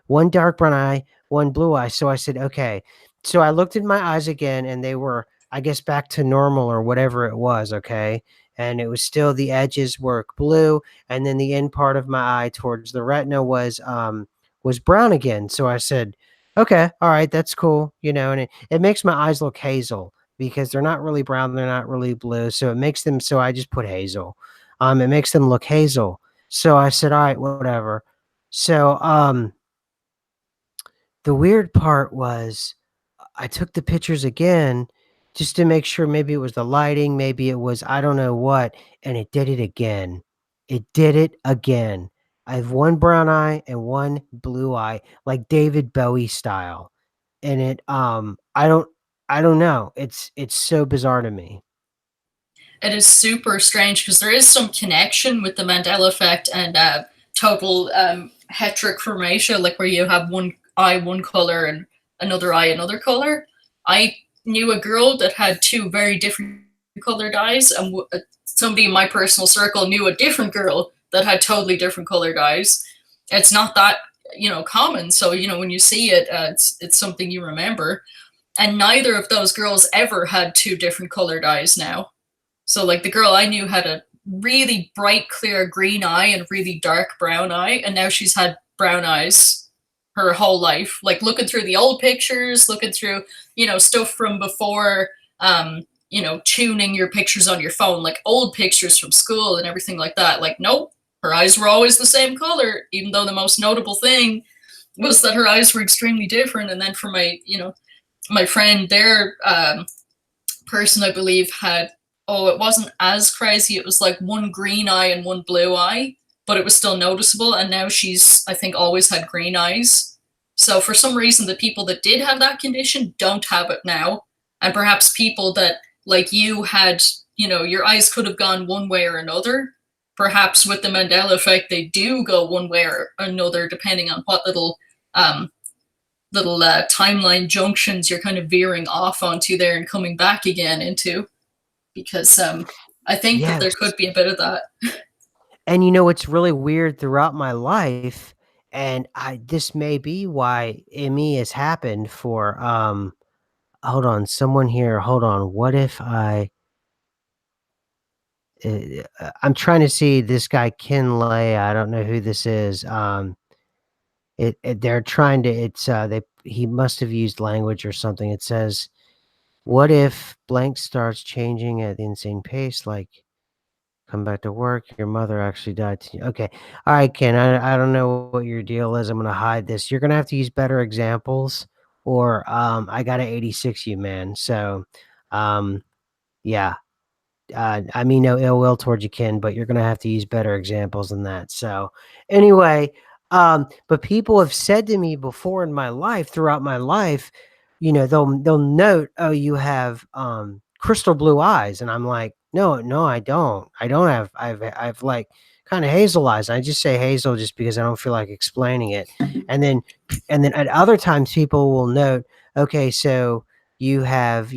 one dark brown eye, one blue eye. So I said, okay. So I looked at my eyes again, and they were, I guess, back to normal or whatever it was. Okay. And it was still the edges were blue, and then the end part of my eye towards the retina was brown again. So I said, okay, all right, that's cool. And it makes my eyes look hazel because they're not really brown, they're not really blue, so it makes them so I just put hazel. It makes them look hazel. So I said, "All right, whatever." So, the weird part was I took the pictures again just to make sure maybe it was the lighting, maybe it was I don't know what, and it did it again. It did it again. I have one brown eye and one blue eye, like David Bowie style. And I don't know. It's so bizarre to me. It is super strange because there is some connection with the Mandela effect and total heterochromatia, like where you have one eye one color and another eye another color. I knew a girl that had two very different colored eyes, and somebody in my personal circle knew a different girl that had totally different colored eyes. It's not that, common. So, when you see it, it's something you remember. And neither of those girls ever had two different colored eyes now. So, like, the girl I knew had a really bright, clear green eye and really dark brown eye, and now she's had brown eyes her whole life. Like, looking through the old pictures, looking through, stuff from before, tuning your pictures on your phone, like old pictures from school and everything like that. Like, nope, her eyes were always the same color, even though the most notable thing was that her eyes were extremely different. And then for my friend, their person, I believe, had, it wasn't as crazy. It was like one green eye and one blue eye, but it was still noticeable. And now she's, I think, always had green eyes. So for some reason, the people that did have that condition don't have it now. And perhaps people that, like you, had, your eyes could have gone one way or another. Perhaps with the Mandela effect, they do go one way or another, depending on what little timeline junctions you're kind of veering off onto there and coming back again into. Because I think that there Yes. could be a bit of that. And it's really weird throughout my life, and this may be why ME has happened for hold on, someone here, hold on. What if I'm trying to see this guy Ken Lay. I don't know who this is. They're trying to he must have used language or something. It says, what if blank starts changing at the insane pace, like come back to work, your mother actually died. Okay. All right, Ken. I don't know what your deal is. I'm gonna hide this. You're gonna have to use better examples, or I gotta 86 you, man. So yeah. I mean no ill will towards you, Ken, but you're gonna have to use better examples than that. So anyway, but people have said to me before in my life, throughout my life, they'll note, oh, you have crystal blue eyes, and I'm like, no, I don't. I don't have. I've like kind of hazel eyes. I just say hazel just because I don't feel like explaining it. And then at other times, people will note, okay, so you have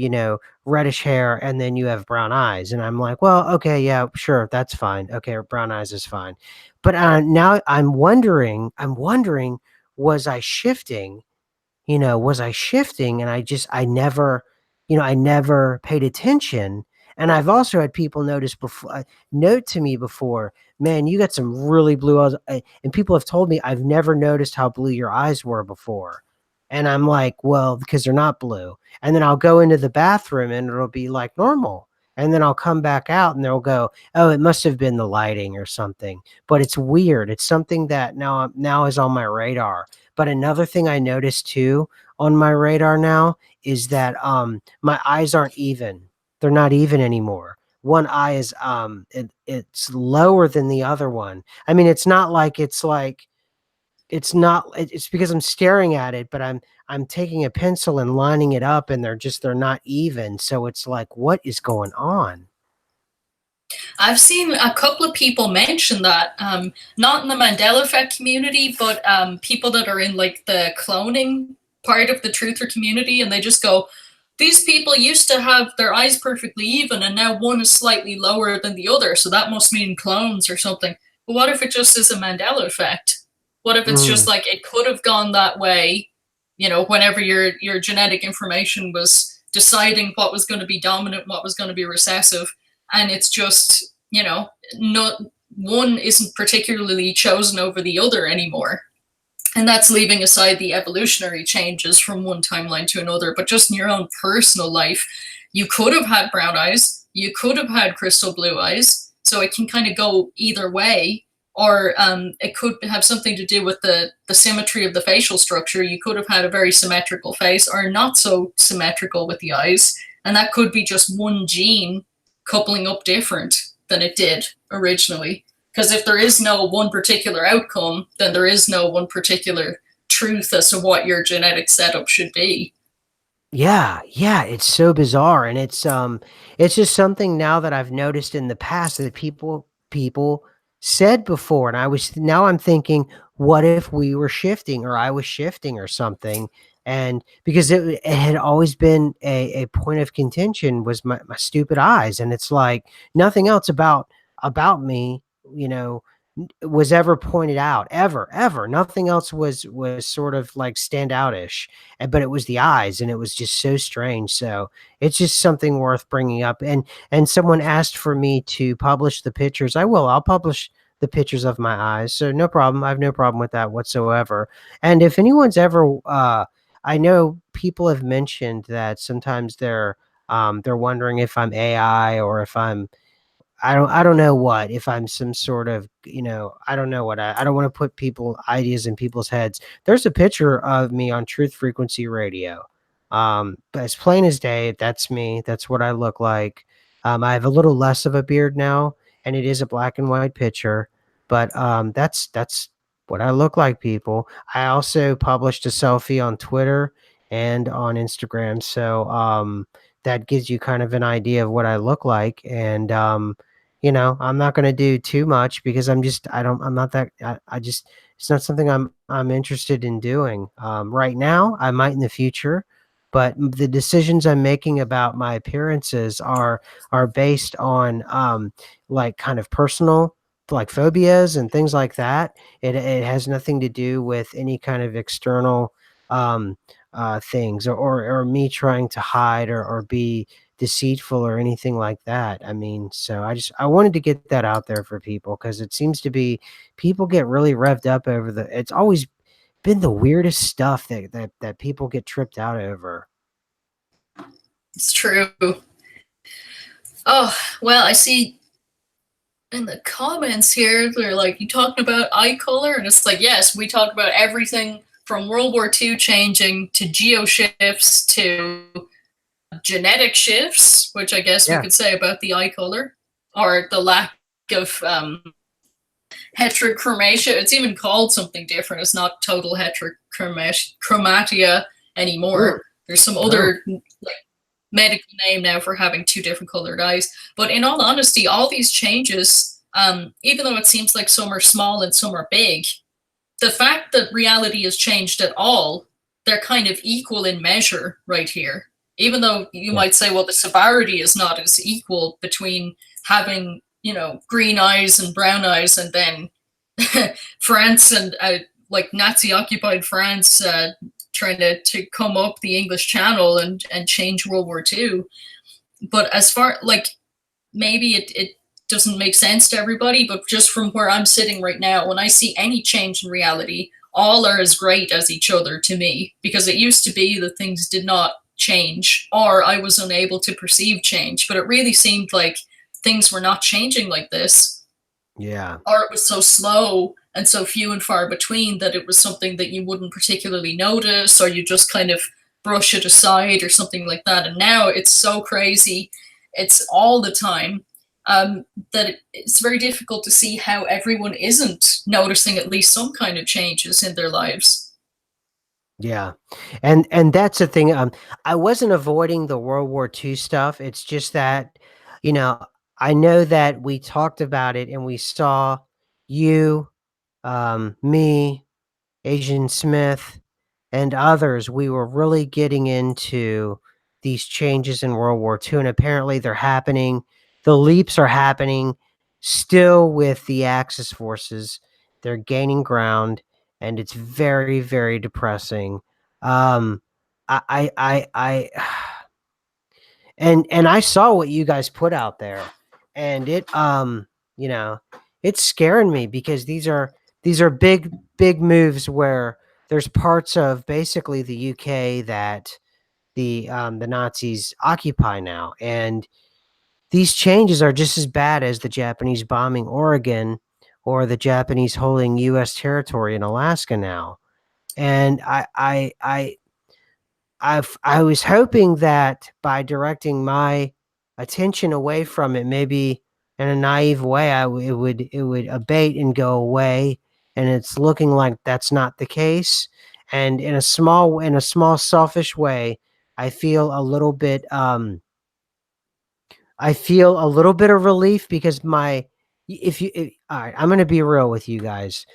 reddish hair and then you have brown eyes, and I'm like, well, okay, yeah, sure, that's fine. Okay, brown eyes is fine. But now I'm wondering, was I shifting? Was I shifting? And I never paid attention. And I've also had people note to me before, man, you got some really blue eyes. And people have told me, I've never noticed how blue your eyes were before. And I'm like, well, because they're not blue. And then I'll go into the bathroom and it'll be like normal. And then I'll come back out and they'll go, oh, it must have been the lighting or something. But it's weird. It's something that now is on my radar. But another thing I noticed too on my radar now is that my eyes aren't even. They're not even anymore. One eye is it's lower than the other one. I mean, it's not like it's because I'm staring at it, but I'm taking a pencil and lining it up, and they're not even. So it's like, what is going on? I've seen a couple of people mention that, not in the Mandela effect community, but people that are in like the cloning part of the truther community, and they just go, these people used to have their eyes perfectly even, and now one is slightly lower than the other, so that must mean clones or something. But what if it just is a Mandela effect? What if it's just Mm. like it could have gone that way, whenever your genetic information was deciding what was going to be dominant, what was going to be recessive, and it's just, not one isn't particularly chosen over the other anymore. And that's leaving aside the evolutionary changes from one timeline to another, but just in your own personal life, you could have had brown eyes, you could have had crystal blue eyes, so it can kind of go either way. Or it could have something to do with the symmetry of the facial structure. You could have had a very symmetrical face or not so symmetrical with the eyes, and that could be just one gene coupling up different than it did originally. Because if there is no one particular outcome, then there is no one particular truth as to what your genetic setup should be. Yeah, it's so bizarre, and it's just something now that I've noticed in the past that people said before, and I'm thinking, what if we were shifting, or I was shifting, or something? And because it had always been a point of contention was my stupid eyes, and it's like nothing else about me, you know, was ever pointed out ever. Nothing else was sort of like standoutish, but it was the eyes, and it was just so strange. So it's just something worth bringing up. And someone asked for me to publish the pictures. I'll publish the pictures of my eyes. So no problem. I have no problem with that whatsoever. And if anyone's ever I know people have mentioned that sometimes they're wondering if I'm AI or if I don't know what, if I'm some sort of, I don't know what I don't want to put people ideas in people's heads. There's a picture of me on Truth Frequency Radio. But as plain as day, that's me. That's what I look like. I have a little less of a beard now, and it is a black and white picture, but that's what I look like, people. I also published a selfie on Twitter and on Instagram, so that gives you kind of an idea of what I look like. And I'm not going to do too much because I'm not that, I just, it's not something I'm interested in doing. Right now, I might in the future, but the decisions I'm making about my appearances are based on, like kind of personal, like phobias and things like that. It has nothing to do with any kind of external, um, things, or me trying to hide or be deceitful or anything like that. I mean, so I wanted to get that out there for people because it seems to be people get really revved up over it's always been the weirdest stuff that people get tripped out over. It's true. Oh, well, I see in the comments here, they're like, you talking about eye color? And it's like, yes, we talk about everything from World War II changing to geo shifts to genetic shifts, which I guess we Yeah. could say about the eye color or the lack of heterochromatia. It's even called something different. It's not total heterochromatia anymore. Ooh. There's some other like medical name now for having two different colored eyes. But in all honesty, all these changes, even though it seems like some are small and some are big, the fact that reality has changed at all, they're kind of equal in measure right here. Even though you Yeah. might say, well, the severity is not as equal between having, green eyes and brown eyes, and then France and like Nazi occupied France trying to come up the English Channel and change World War II. But as far like maybe it doesn't make sense to everybody, but just from where I'm sitting right now, when I see any change in reality, all are as great as each other to me, because it used to be that things did not change or I was unable to perceive change, but it really seemed like things were not changing like this. Yeah. Or it was so slow and so few and far between that it was something that you wouldn't particularly notice, or you just kind of brush it aside or something like that. And now it's so crazy. It's all the time, that it's very difficult to see how everyone isn't noticing at least some kind of changes in their lives. Yeah. And that's the thing. I wasn't avoiding the World War II stuff. It's just that, you know, I know that we talked about it and we saw you, me, Asian Smith, and others. We were really getting into these changes in World War II, and apparently they're happening. The leaps are happening still with the Axis forces. They're gaining ground, and it's very, very depressing. Um, I and I saw what you guys put out there, and you know, it's scaring me because these are big moves where there's parts of basically the UK that the Nazis occupy now, and these changes are just as bad as the Japanese bombing Oregon or the Japanese holding US territory in Alaska now. And I was hoping that by directing my attention away from it, maybe in a naive way, it would abate and go away. And it's looking like that's not the case. And in a small selfish way, I feel a little bit of relief because all right, I'm going to be real with you guys.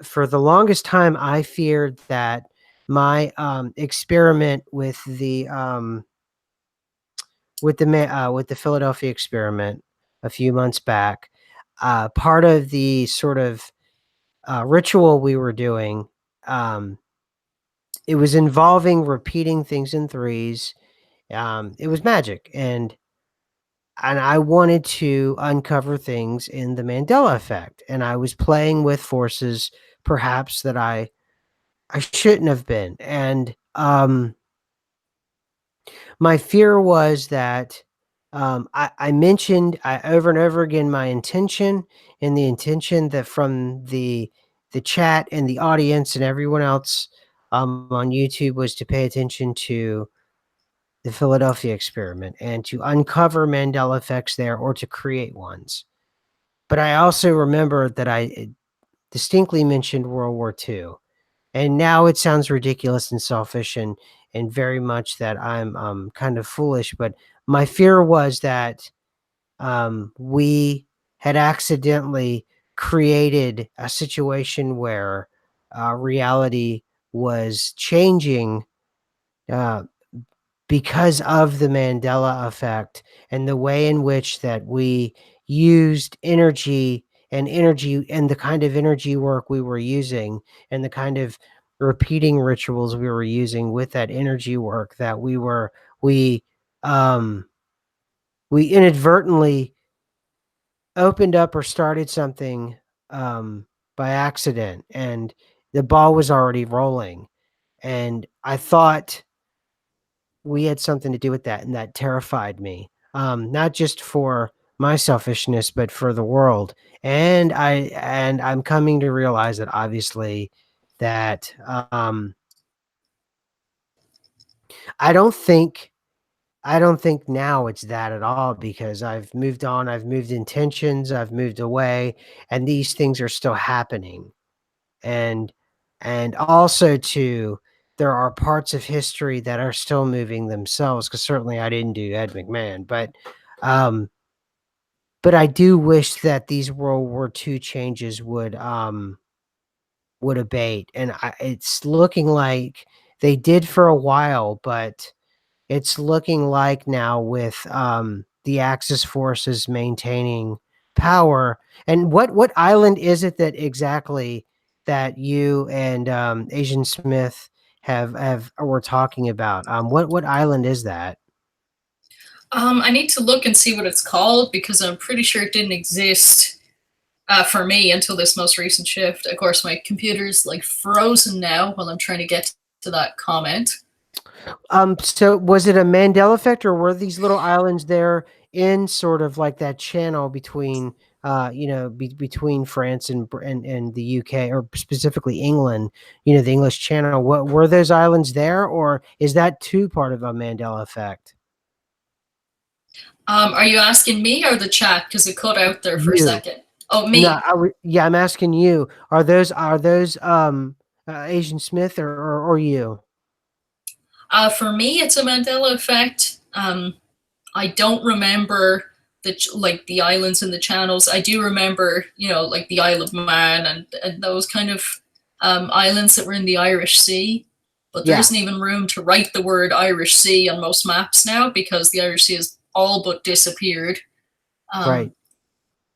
For the longest time, I feared that my experiment with the Philadelphia experiment a few months back. Part of the sort of ritual we were doing, um, it was involving repeating things in threes. It was magic, and I wanted to uncover things in the Mandela effect, and I was playing with forces perhaps that I shouldn't have been, and my fear was that I mentioned over and over again my intention, and the intention that from the chat and the audience and everyone else on YouTube was to pay attention to the Philadelphia experiment and to uncover Mandela effects there or to create ones. But I also remember that I distinctly mentioned World War II. And now it sounds ridiculous and selfish and very much that I'm kind of foolish. But my fear was that we had accidentally created a situation where reality was changing uh, because of the Mandela effect and the way in which that we used energy and the kind of energy work we were using and the kind of repeating rituals we were using with that energy work that we um we inadvertently opened up or started something by accident, and the ball was already rolling, and I thought we had something to do with that, and that terrified me, not just for my selfishness, but for the world. And I'm coming to realize that obviously that I don't think I don't think now it's that at all because I've moved on, I've moved intentions, I've moved away, and these things are still happening. And and also too, there are parts of history that are still moving themselves, because certainly I didn't do Ed McMahon, um, but I do wish that these World War II changes would abate, and it's looking like they did for a while, but it's looking like now with the Axis forces maintaining power. And what island is it that exactly that you and Asian Smith have were talking about? What island is that? I need to look and see what it's called because I'm pretty sure it didn't exist for me until this most recent shift. Of course, my computer's like frozen now while I'm trying to get to that comment. So was it a Mandela effect, or were these little islands there in sort of like that channel between, between France and the UK, or specifically England, the English Channel? What were those islands there, or is that too part of a Mandela effect? Are you asking me or the chat? Because it cut out there for a You. second. Oh, No, me. yeah, I'm asking you. Are those Asian Smith or you? For me, it's a Mandela effect. I don't remember like the islands and the channels. I do remember, like the Isle of Man and those kind of islands that were in the Irish Sea. But there Yeah, isn't even room to write the word Irish Sea on most maps now because the Irish Sea has all but disappeared. Um, right,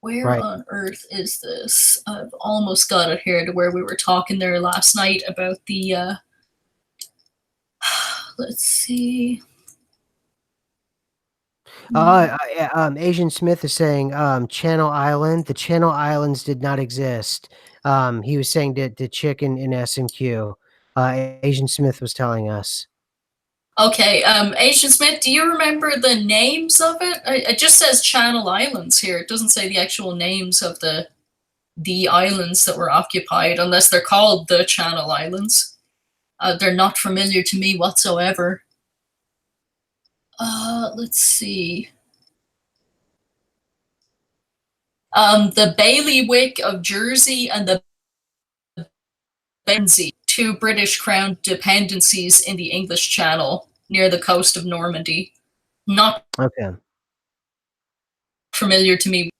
where right. on earth is this? I've almost got it here to where we were talking there last night about the. Let's see. Yeah, Asian Smith is saying Channel Island. The Channel Islands did not exist. He was saying the chicken in SMQ. Asian Smith was telling us. Okay, Asian Smith, do you remember the names of it? It just says Channel Islands here. It doesn't say the actual names of the islands that were occupied, unless they're called the Channel Islands. They're not familiar to me whatsoever. Let's see. The Bailiwick of Jersey and the Benzie, two British Crown dependencies in the English Channel near the coast of Normandy. Not Okay. familiar to me.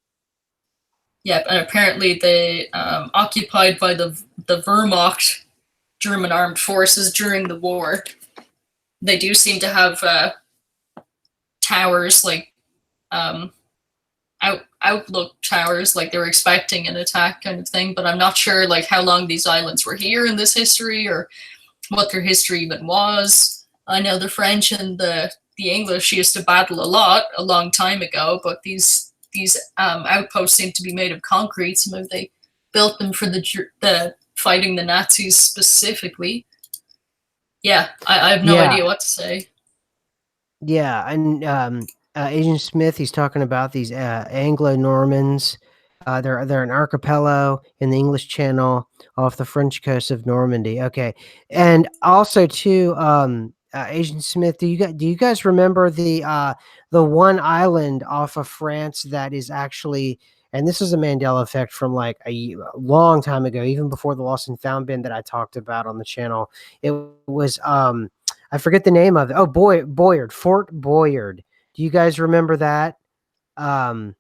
Yep, and apparently they occupied by the Wehrmacht German armed forces during the war. They do seem to have towers, like um, outlook towers, like they were expecting an attack kind of thing. But I'm not sure like how long these islands were here in this history, or what their history even was. I know the French and the English used to battle a lot a long time ago, but these outposts seem to be made of concrete. So maybe they built them for the fighting the Nazis specifically. Yeah, I have no Yeah, idea what to say. yeah, and Agent Smith, he's talking about these Anglo Normans. They're an archipelago in the English Channel off the French coast of Normandy. Okay, and also too, Agent Smith, do you guys remember the one island off of France that is actually, and this is a Mandela effect from like a long time ago, even before the Lost and Found bin that I talked about on the channel. It was I forget the name of it. Oh, Boyard, Fort Boyard. Do you guys remember that? Um,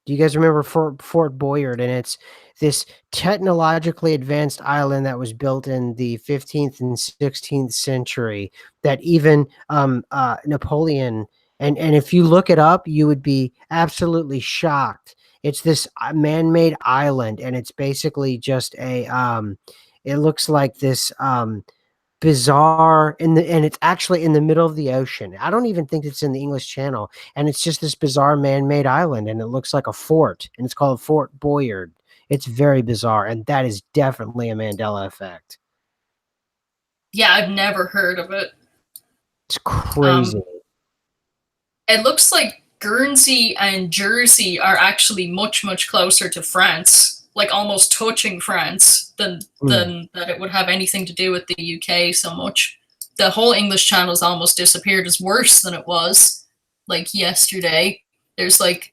do you guys remember Fort Boyard? And it's this technologically advanced island that was built in the 15th and 16th century that even Napoleon, and if you look it up, you would be absolutely shocked. It's this man-made island, and it's basically just it looks like this bizarre and it's actually in the middle of the ocean. I don't even think it's in the English Channel, and it's just this bizarre man-made island, and it looks like a fort, and it's called Fort Boyard. It's very bizarre, and that is definitely a Mandela effect. Yeah, I've never heard of it. It's crazy. Um, it looks like Guernsey and Jersey are actually much closer to France, like almost touching France, Mm. than that it would have anything to do with the UK so much. The whole English Channel's almost disappeared. It's worse than it was like yesterday. There's like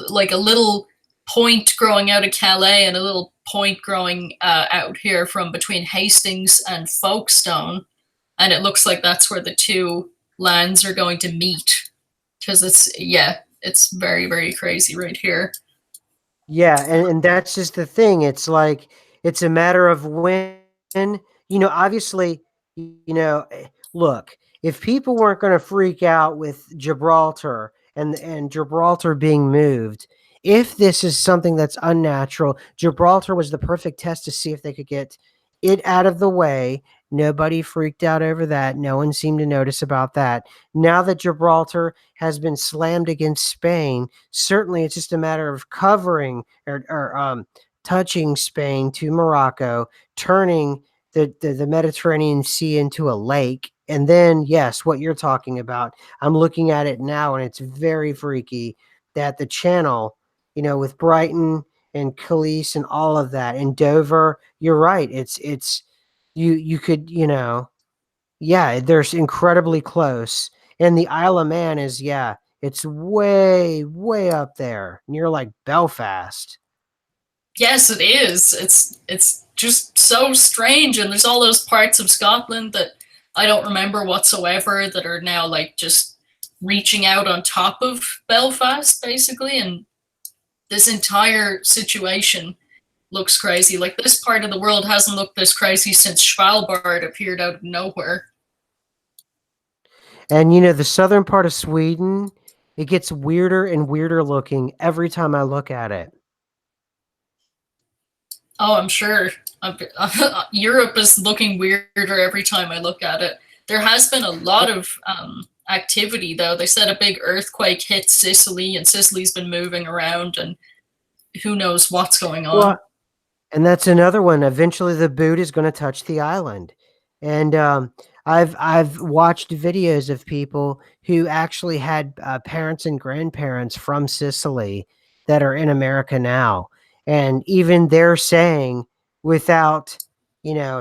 like a little point growing out of Calais and a little point growing out here from between Hastings and Folkestone, and it looks like that's where the two lands are going to meet, because it's very crazy right here. Yeah, and that's just the thing. It's like it's a matter of when, obviously, look, if people weren't going to freak out with Gibraltar and Gibraltar being moved, if this is something that's unnatural, Gibraltar was the perfect test to see if they could get it out of the way. Nobody freaked out over that. No one seemed to notice about that. Now that Gibraltar has been slammed against Spain, certainly it's just a matter of covering or touching Spain to Morocco, turning the Mediterranean Sea into a lake. And then, yes, what you're talking about, I'm looking at it now and it's very freaky that the channel, with Brighton and Calais and all of that and Dover, you're right. It's you could, yeah, they're incredibly close. And the Isle of Man is, yeah, it's way up there near like Belfast. Yes, it is. It's just so strange, and there's all those parts of Scotland that I don't remember whatsoever that are now like just reaching out on top of Belfast, basically, and this entire situation looks crazy. Like, this part of the world hasn't looked this crazy since Svalbard appeared out of nowhere. And the southern part of Sweden, it gets weirder and weirder looking every time I look at it. Oh, I'm sure. Europe is looking weirder every time I look at it. There has been a lot of activity, though. They said a big earthquake hit Sicily, and Sicily's been moving around, and who knows what's going on. Well, and that's another one. Eventually, the boot is going to touch the island, and I've watched videos of people who actually had parents and grandparents from Sicily that are in America now, and even they're saying, without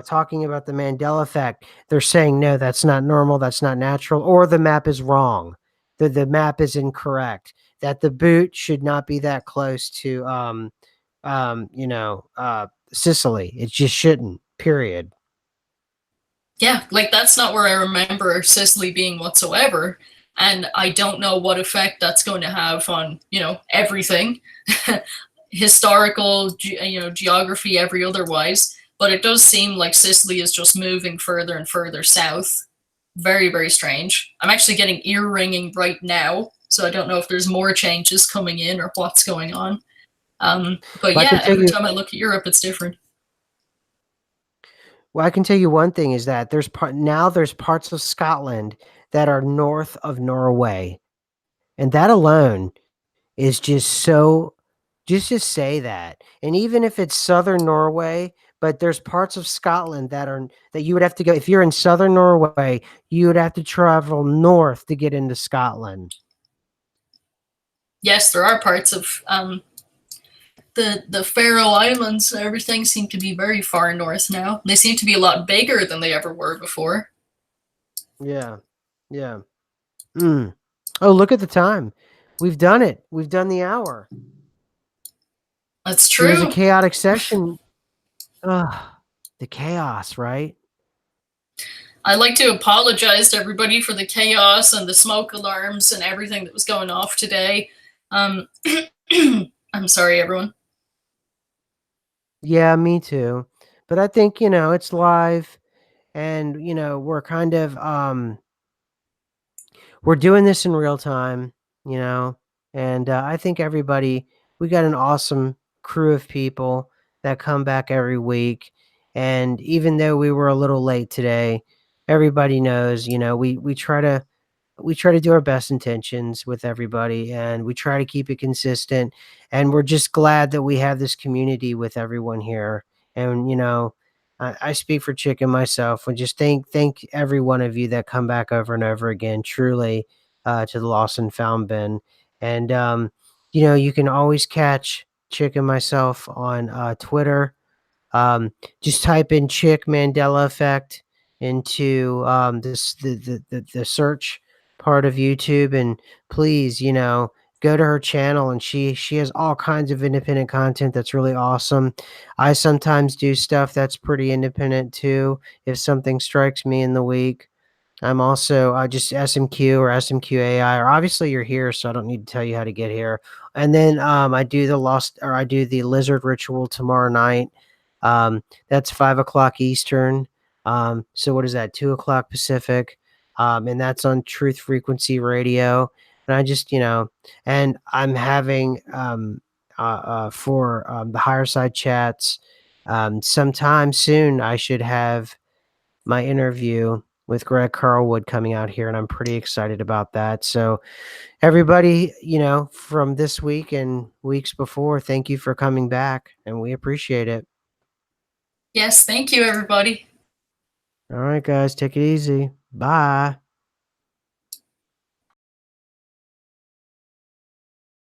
talking about the Mandela effect, they're saying no, that's not normal, that's not natural, or the map is wrong, the map is incorrect, that the boot should not be that close to Sicily. It just shouldn't. Period. Yeah, like that's not where I remember Sicily being whatsoever. And I don't know what effect that's going to have on, everything historical, geography, every otherwise. but it does seem like Sicily is just moving further and further south. Very, very strange. I'm actually getting ear ringing right now, so I don't know if there's more changes coming in or what's going on. But Well, I can yeah, tell every you. time I look at Europe, it's different. Well, I can tell you one thing is that there's parts of Scotland that are north of Norway, and that alone is just so just say that. And even if it's southern Norway, but there's parts of Scotland that you would have to go if you're in southern Norway, you would have to travel north to get into Scotland. Yes, there are parts of the Faroe Islands. Everything seem to be very far north now. They seem to be a lot bigger than they ever were before. Yeah. Yeah. Mm. Oh, look at the time. We've done it. We've done the hour. That's It was a true. chaotic session. Ugh, the chaos, right? I'd like to apologize to everybody for the chaos and the smoke alarms and everything that was going off today. Um, I'm sorry, everyone. Yeah, me too. But I think, it's live and, we're kind of we're doing this in real time, you know, and I think we got an awesome crew of people that come back every week. And even though we were a little late today, everybody knows, we try to do our best intentions with everybody and we try to keep it consistent, and we're just glad that we have this community with everyone here. And I speak for Chick and myself and just thank every one of you that come back over and over again, truly, to the lost and found bin. And you can always catch Chick and myself on Twitter. Just type in "chick Mandela effect" into the search part of YouTube, and please, go to her channel. And she has all kinds of independent content that's really awesome. I sometimes do stuff that's pretty independent too, if something strikes me in the week. I'm also just SMQ or SMQAI, or obviously you're here, so I don't need to tell you how to get here. And then I do the lizard ritual tomorrow night. That's 5 o'clock Eastern. So what is that? 2 o'clock Pacific. And that's on Truth Frequency Radio. And I just, and I'm having for the higher side chats. Sometime soon, I should have my interview with Greg Carlwood coming out here, and I'm pretty excited about that. So, everybody, from this week and weeks before, thank you for coming back, and we appreciate it. Yes, thank you, everybody. All right, guys, take it easy. Bye.